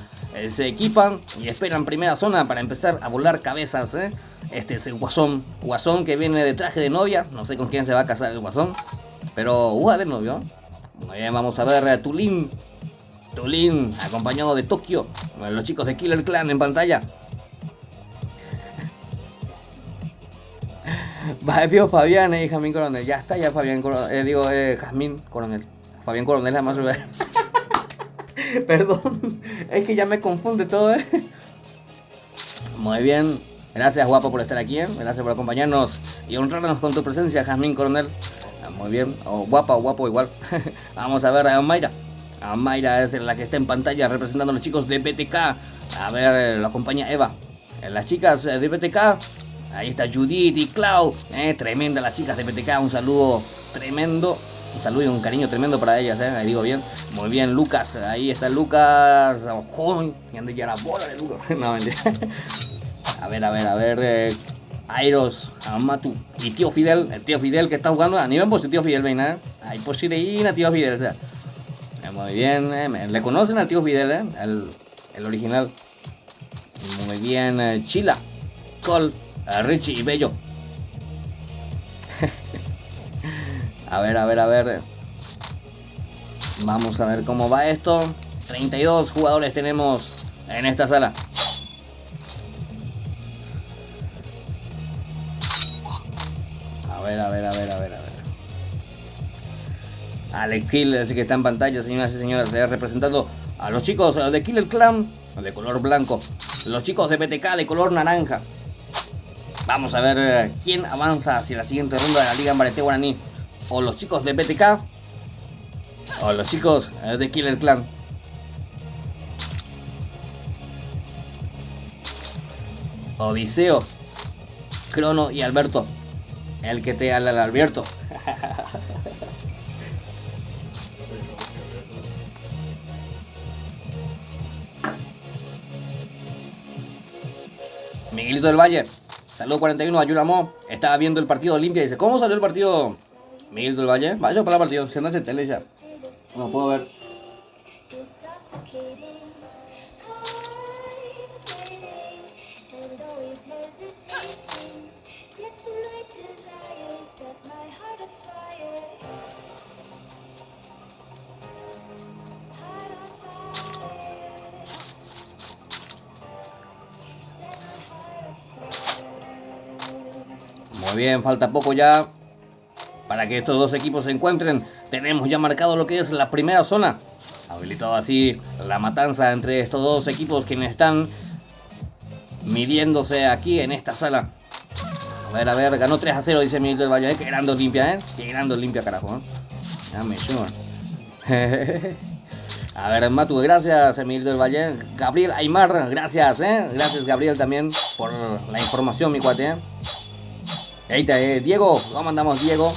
se equipan y esperan primera zona para empezar a volar cabezas, Este es el Guasón que viene de traje de novia. No sé con quién se va a casar el Guasón, pero de novio. Muy bien, vamos a ver a Tulín, acompañado de Tokio, los chicos de Killer Clan en pantalla. Va, tío Fabián y Jazmín Coronel. Ya está, ya Fabián Coronel. Jazmín Coronel. Fabián Coronel, además. Perdón, es que ya me confunde todo, Muy bien. Gracias, guapo, por estar aquí, Gracias por acompañarnos y honrarnos con tu presencia, Jazmín Coronel. Muy bien. Guapa o guapo igual. Vamos a ver a Mayra. Mayra es la que está en pantalla representando a los chicos de BTK. A ver, lo acompaña Eva. Las chicas de BTK. Ahí está Judith y Clau. Tremenda las chicas de BTK. Un saludo tremendo. Un saludo y un cariño tremendo para ellas, ahí digo bien. Muy bien, Lucas. Ahí está Lucas. Joven. Y anda ya la bola de Lucas. No, mentira. A ver. Airos, Amatu y tío Fidel. El tío Fidel que está jugando. A nivel positivo, tío Fidel, ven, Hay posible tío Fidel, o sea. Muy bien. Le conocen al tío Fidel, el original. Muy bien. Chila, Cole, Richie y Bello. A ver. Vamos a ver cómo va esto. 32 jugadores tenemos en esta sala. A ver. Alex Kill, así que está en pantalla, señoras y señores, representando a los chicos de Killer Clan de color blanco, los chicos de BTK de color naranja. Vamos a ver quién avanza hacia la siguiente ronda de la Liga Ambarete Guaraní. O los chicos de BTK o los chicos de Killer Clan. Odiseo, Crono y Alberto. El que te habla, el Alberto. Miguelito del Valle, saludo 41 a Yuramo. Estaba viendo el partido Olimpia y dice: ¿cómo salió el partido? Miguelito del Valle, vaya para el partido, se anda en tele ya. No puedo ver. Muy bien, falta poco ya para que estos dos equipos se encuentren. Tenemos ya marcado lo que es la primera zona. Habilitado así la matanza entre estos dos equipos quienes están midiéndose aquí en esta sala. A ver, ganó 3-0, dice Miguel del Valle. Qué grande Olimpia, Qué grande Olimpia, carajo, Ya me llevan. A ver, Matu, gracias, Emilio del Valle. Gabriel Aymar, gracias, Gracias, Gabriel, también por la información, mi cuate, Ahí está, Diego, ¿cómo andamos, Diego?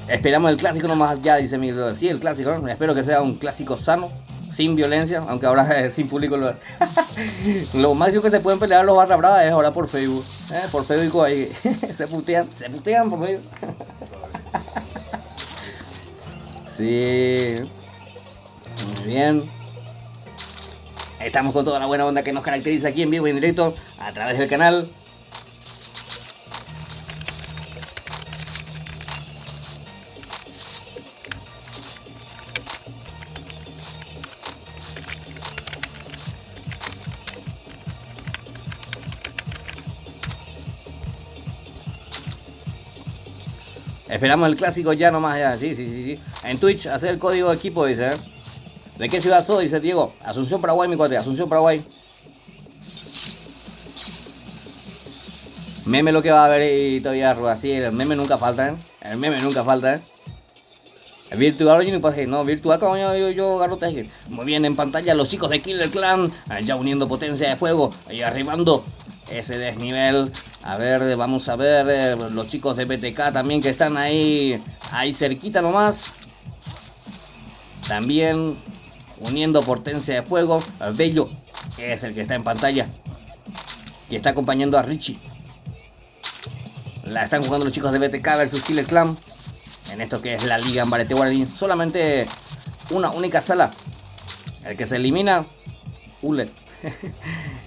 Esperamos el clásico nomás ya, dice Emilio. Sí, el clásico, Espero que sea un clásico sano, sin violencia, aunque ahora sin público. Lo máximo que se pueden pelear los barra bravas es ahora por Facebook. Por Facebook ahí se putean por medio. Sí. Muy bien. Estamos con toda la buena onda que nos caracteriza aquí en vivo y en directo a través del canal. Esperamos el clásico ya nomás, ya. Sí. En Twitch, hacer el código de equipo, dice, ¿De qué ciudad sos? Dice Diego. Asunción, Paraguay, mi cuate. Asunción, Paraguay. Meme lo que va a haber y todavía así. El meme nunca falta, El meme nunca falta, El virtual, no, virtual como yo garrote. Muy bien, en pantalla los chicos de Killer Clan. Ya uniendo potencia de fuego. Y arribando ese desnivel. A ver, vamos a ver los chicos de BTK también que están ahí cerquita nomás. También uniendo potencia de fuego. El Bello es el que está en pantalla, que está acompañando a Richie. La están jugando los chicos de BTK versus Killer Clan en esto que es la Liga Ambarete Guaraní. Solamente una única sala. El que se elimina, Ule.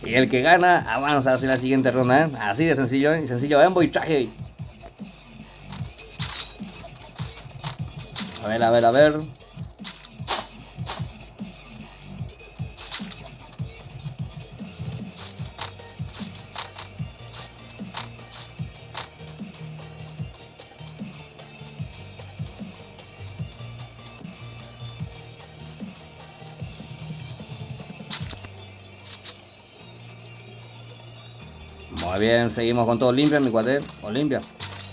Y el que gana avanza hacia la siguiente ronda, Así de sencillo, y sencillo. Ven, voy traje. A ver. Muy bien, seguimos con todo Olimpia, mi cuate. Olimpia.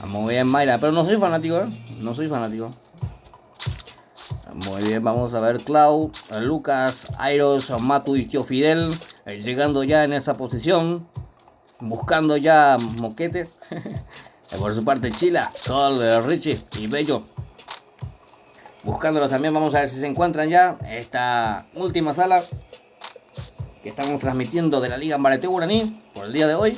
Muy bien, Mayra. Pero no soy fanático, No soy fanático. Muy bien, vamos a ver Clau, Lucas, Airos, Matu y Tío Fidel. Llegando ya en esa posición. Buscando ya Moquete. Por su parte Chila, Sol, Richie y Bello. Buscándolos también, vamos a ver si se encuentran ya. Esta última sala que estamos transmitiendo de la Liga Ambarete Guaraní por el día de hoy.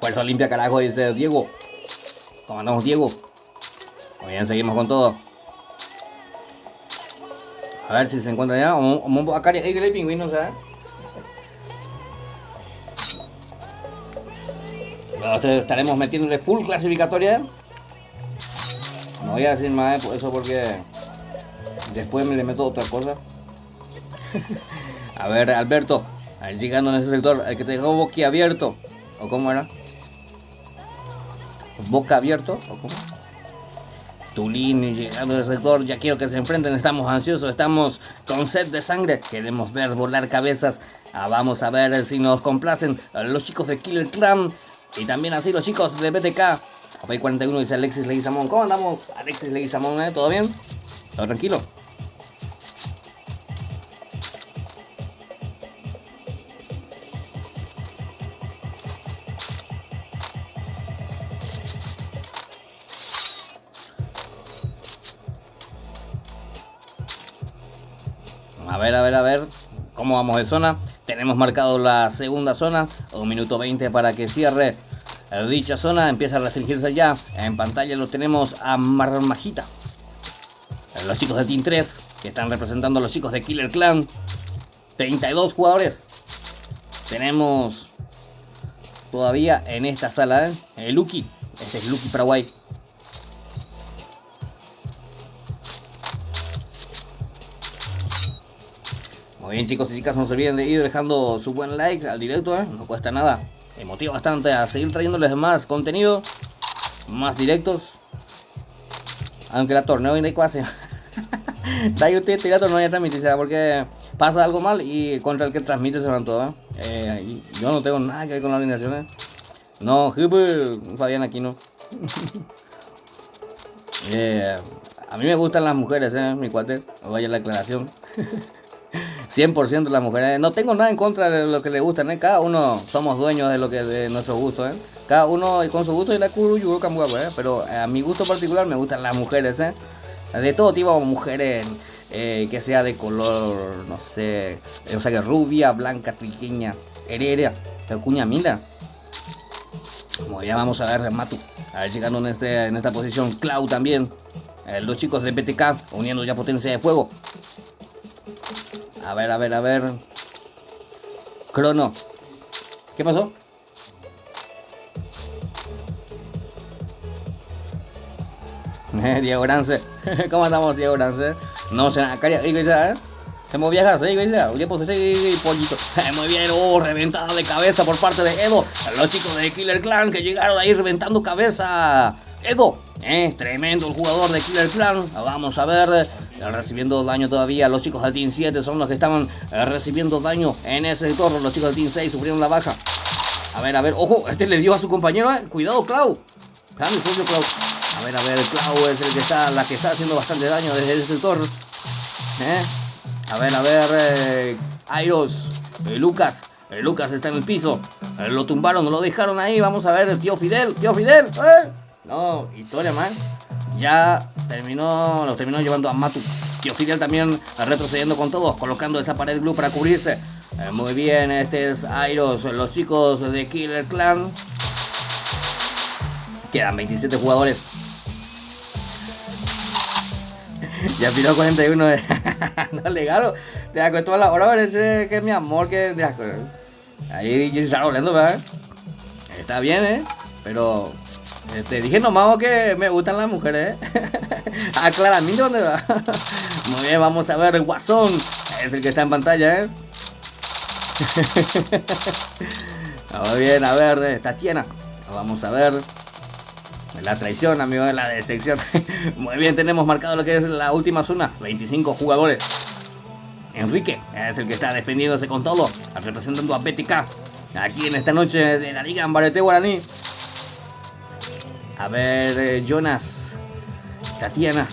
Fuerza Olimpia, carajo, dice Diego. ¿Cómo andamos, Diego? Muy bien, seguimos con todo. A ver si se encuentra ya. Acá hay el pingüino, ¿sabes? Estaremos metiéndole full clasificatoria. No voy a decir más por eso porque después me le meto otra cosa. A ver, Alberto, llegando en ese sector, el que te dejó boquiabierto. ¿O cómo era? ¿Boca abierto? ¿O cómo? Tulín llegando al sector, ya quiero que se enfrenten, estamos ansiosos, estamos con sed de sangre, queremos ver volar cabezas. Vamos a ver si nos complacen los chicos de Killer Clan y también así los chicos de BTK. Apay 41 dice Alexis Leguizamón. ¿Cómo andamos, Alexis Leguizamón? ¿Todo bien? ¿Todo tranquilo? A ver, ¿cómo vamos de zona? Tenemos marcado la segunda zona, 1 minuto 20 para que cierre dicha zona, empieza a restringirse ya. En pantalla lo tenemos a Marmajita, los chicos de Team 3, que están representando a los chicos de Killer Clan. 32 jugadores tenemos todavía en esta sala, ¿eh? Lucky. Este es Lucky Paraguay. Muy bien, chicos y chicas, no se olviden de ir dejando su buen like al directo, ¿eh? No cuesta nada. Me motiva bastante a seguir trayéndoles más contenido, más directos. Aunque la torneo viene casi. Da usted tira torneo y transmite, ¿sabes? Porque pasa algo mal y contra el que transmite se van todos, ¿eh? Yo no tengo nada que ver con las organizaciones. No, Fabián aquí no. A mí me gustan las mujeres, mi cuate. Vaya la aclaración. 100% las mujeres. No tengo nada en contra de lo que le gustan, ¿eh? Cada uno somos dueños de lo que de nuestro gusto, ¿eh? Cada uno con su gusto y la curuyu cambuaco, ¿eh? Pero a mi gusto particular me gustan las mujeres, ¿eh? De todo tipo de mujeres, que sea de color, no sé, o sea, que rubia, blanca, triqueña, heredera, cuña mila. Como ya vamos a ver, Matu, a ver, llegando en esta posición, Clau también. Los chicos de BTK uniendo ya potencia de fuego. A ver. Crono. ¿Qué pasó? Diego Grance. ¿Cómo andamos, Diego Grance? No se calla, ¿eh? Se movía así, y pollito. Muy bien, reventada de cabeza por parte de Edo. Los chicos de Killer Clan que llegaron ahí reventando cabeza. Edo, tremendo el jugador de Killer Clan. Vamos a ver, recibiendo daño todavía. Los chicos del Team 7 son los que estaban recibiendo daño en ese sector. Los chicos del Team 6 sufrieron la baja. A ver, ojo, este le dio a su compañero, Cuidado, Clau. Grande sucio, Clau. A ver, Clau es la que está haciendo bastante daño desde ese sector. A ver, Airos, Lucas. Lucas está en el piso. Lo tumbaron, lo dejaron ahí. Vamos a ver, tío Fidel. No, historia, man. Ya lo terminó llevando a Matu. Tío Fidel también retrocediendo con todos, colocando esa pared glue para cubrirse. Muy bien, este es Airos, los chicos de Killer Clan. Quedan 27 jugadores. Ya piró 41. No, legal. Te da cuenta la hora, parece que es mi amor. Que ahí ya está hablando, ¿verdad? Está bien, pero te dije nomás que me gustan las mujeres, Aclaramiento, ¿dónde va? Muy bien, vamos a ver. El Guasón es el que está en pantalla, Muy bien, a ver, Tatiana. Vamos a ver. La traición, amigo, de la decepción. Muy bien, tenemos marcado lo que es la última zona. 25 jugadores. Enrique es el que está defendiéndose con todo, representando a BTK aquí en esta noche de la Liga Ambarete Guaraní. A ver, Jonas, Tatiana.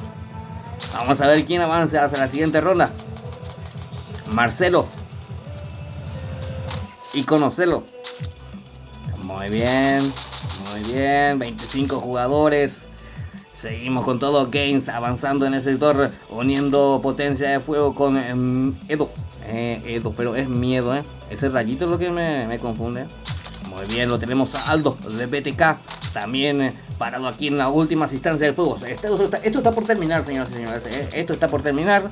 Vamos a ver quién avanza hacia la siguiente ronda. Marcelo y Conocelo. Muy bien. 25 jugadores. Seguimos con todo. Games avanzando en el sector, uniendo potencia de fuego con Edo. Edo, pero es miedo, Ese rayito es lo que me confunde. Muy bien, lo tenemos a Aldo de BTK. También parado aquí en las últimas instancias del fuego. Esto está por terminar, señoras y señores. Esto está por terminar.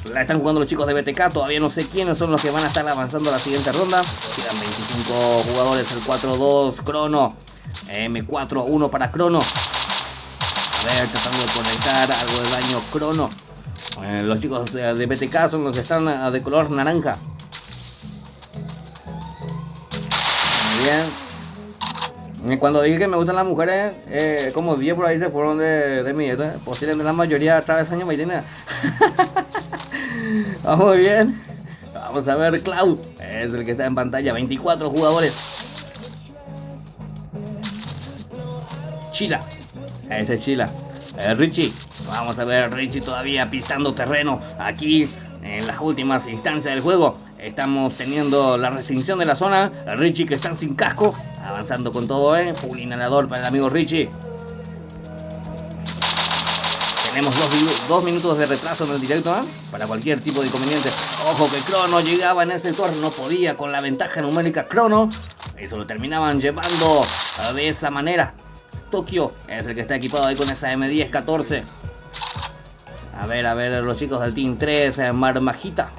La están jugando los chicos de BTK. Todavía no sé quiénes son los que van a estar avanzando a la siguiente ronda. Quedan 25 jugadores. El 4-2 Crono. M4-1 para Crono. A ver, tratando de conectar algo de daño Crono. Los chicos de BTK son los que están de color naranja. Muy bien. Cuando dije que me gustan las mujeres, como 10 por ahí se fueron de mi dieta. Posiblemente la mayoría atravesaños Maitina. Muy bien. Vamos a ver, Cloud es el que está en pantalla. 24 jugadores. Chila. Este es Chila. Richie. Vamos a ver, Richie todavía pisando terreno aquí en las últimas instancias del juego. Estamos teniendo la restricción de la zona. Richie que está sin casco. Avanzando con todo, full inhalador para el amigo Richie. Tenemos 2 minutos de retraso en el directo, para cualquier tipo de inconveniente. Ojo que Crono llegaba en ese sector, no podía con la ventaja numérica Crono. Eso lo terminaban llevando de esa manera. Tokio es el que está equipado ahí con esa M10-14. A ver, los chicos del Team 3, Marmajita.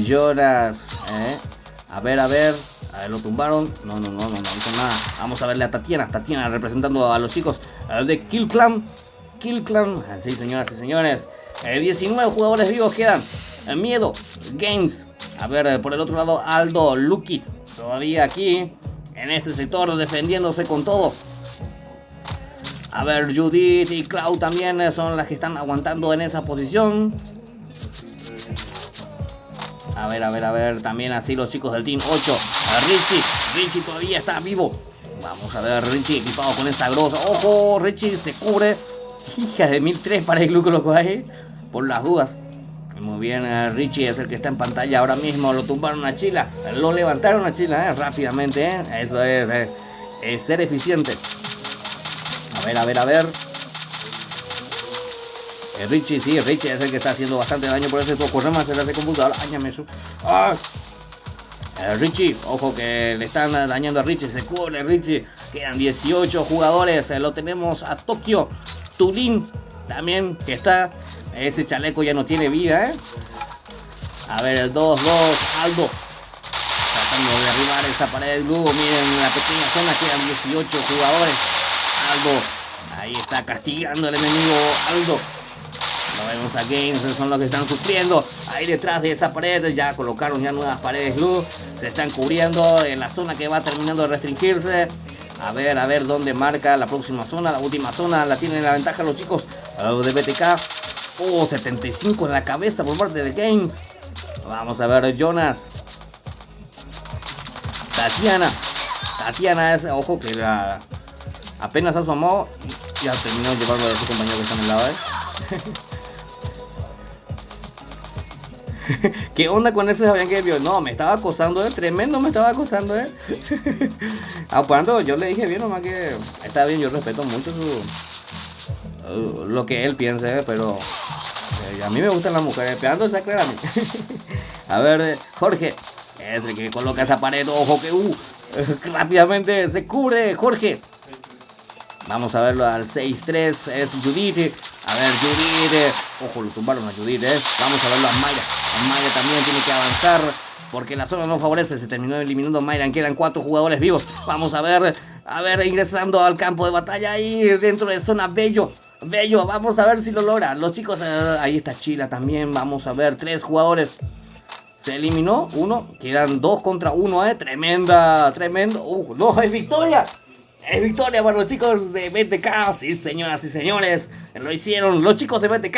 Jonas. A ver, lo tumbaron. No hizo nada. Vamos a verle a Tatiana. Tatiana representando a los chicos de Kill Clan. Kill Clan. Sí, señoras y señores. 19 jugadores vivos quedan. Miedo Games. A ver, por el otro lado, Aldo, Lucky. Todavía aquí, en este sector, defendiéndose con todo. A ver, Judith y Cloud también son las que están aguantando en esa posición. A ver, también así los chicos del Team 8. Richie todavía está vivo. Vamos a ver, Richie equipado con esa grosa. ¡Ojo! Richie se cubre. Hija de 1003 para el Glu colocó ahí. Por las dudas. Muy bien, Richie es el que está en pantalla ahora mismo. Lo tumbaron a Chila. Lo levantaron a Chila rápidamente. Eso es ser eficiente. A ver. Richie es el que está haciendo bastante daño. Por eso corre más de la computadora. Áñame eso. Richie, ojo que le están dañando a Richie. Se cubre Richie. Quedan 18 jugadores. Lo tenemos a Tokio. Tulin también, que está. Ese chaleco ya no tiene vida, A ver, el 2-2. Aldo tratando de derribar esa pared de Blue. Miren la pequeña zona. Quedan 18 jugadores. Aldo ahí está castigando al enemigo. Aldo. Lo vemos a Games, son los que están sufriendo. Ahí detrás de esa pared ya colocaron ya nuevas paredes Blue. Se están cubriendo en la zona que va terminando de restringirse. A ver dónde marca la próxima zona. La última zona la tienen la ventaja los chicos de BTK. 75 en la cabeza por parte de Games. Vamos a ver Jonas. Tatiana es, ojo que apenas asomó y ya terminó llevando a su compañero que está en el lado, ¿Qué onda con ese Fabián que vio? No, me estaba acosando, tremendo me estaba acosando, cuando yo le dije bien, nomás que está bien, yo respeto mucho lo que él piense, pero a mí me gustan las mujeres, pegando esa clara a mí. A ver, Jorge es el que coloca esa pared, ojo que rápidamente se cubre Jorge. Vamos a verlo al 6-3, es Judith. A ver, Judith, ojo, lo tumbaron a Judith, Vamos a verlo a Mayra. Mayra también tiene que avanzar porque la zona no favorece. Se terminó eliminando Mayra. Quedan 4 jugadores vivos. Vamos a ver, ingresando al campo de batalla ahí dentro de zona Bello, vamos a ver si lo logra. Los chicos, ahí está Chila también. Vamos a ver, 3 jugadores. Se eliminó uno, quedan 2 contra 1, tremendo. No, es victoria. Es victoria para los chicos de BTK. Sí, señoras y señores, lo hicieron los chicos de BTK.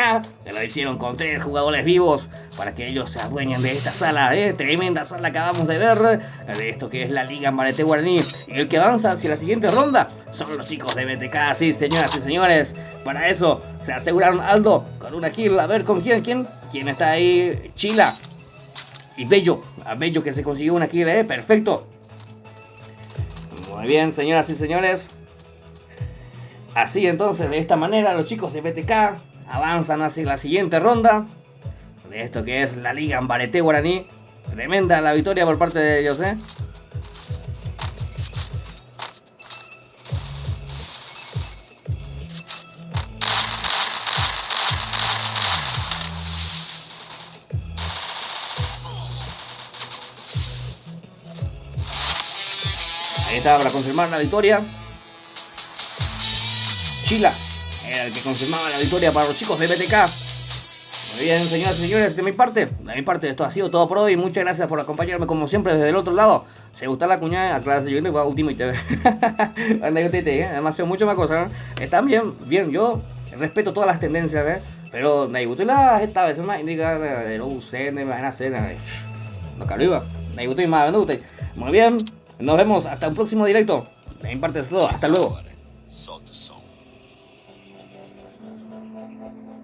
Lo hicieron con 3 jugadores vivos para que ellos se adueñen de esta sala. Tremenda sala que acabamos de ver. De esto que es la Liga Mbarete Guaraní. Y el que avanza hacia la siguiente ronda son los chicos de BTK. Sí, señoras y señores. Para eso se aseguraron Aldo con una kill. A ver con quién está ahí. Chila y Bello. A Bello que se consiguió una kill. Perfecto. Muy bien, señoras y señores. Así entonces, de esta manera, los chicos de BTK avanzan hacia la siguiente ronda de esto que es la Liga Mbarete Guaraní. Tremenda la victoria por parte de ellos, Ahí está para confirmar la victoria. Chila era el que confirmaba la victoria para los chicos de BTK. Muy bien, señoras y señores, de mi parte esto ha sido todo por hoy. Muchas gracias por acompañarme como siempre desde el otro lado. Si gusta la cuñada, aclararse yo va Ultimate TV. Demasiado mucho más cosas. Están bien, yo respeto todas las tendencias, pero Naibutila esta vez más indica de lo UCN, me van a hacer lo que arriba. Naibutila más muy bien, nos vemos hasta un próximo directo. De mi parte es todo, hasta luego.
Soto.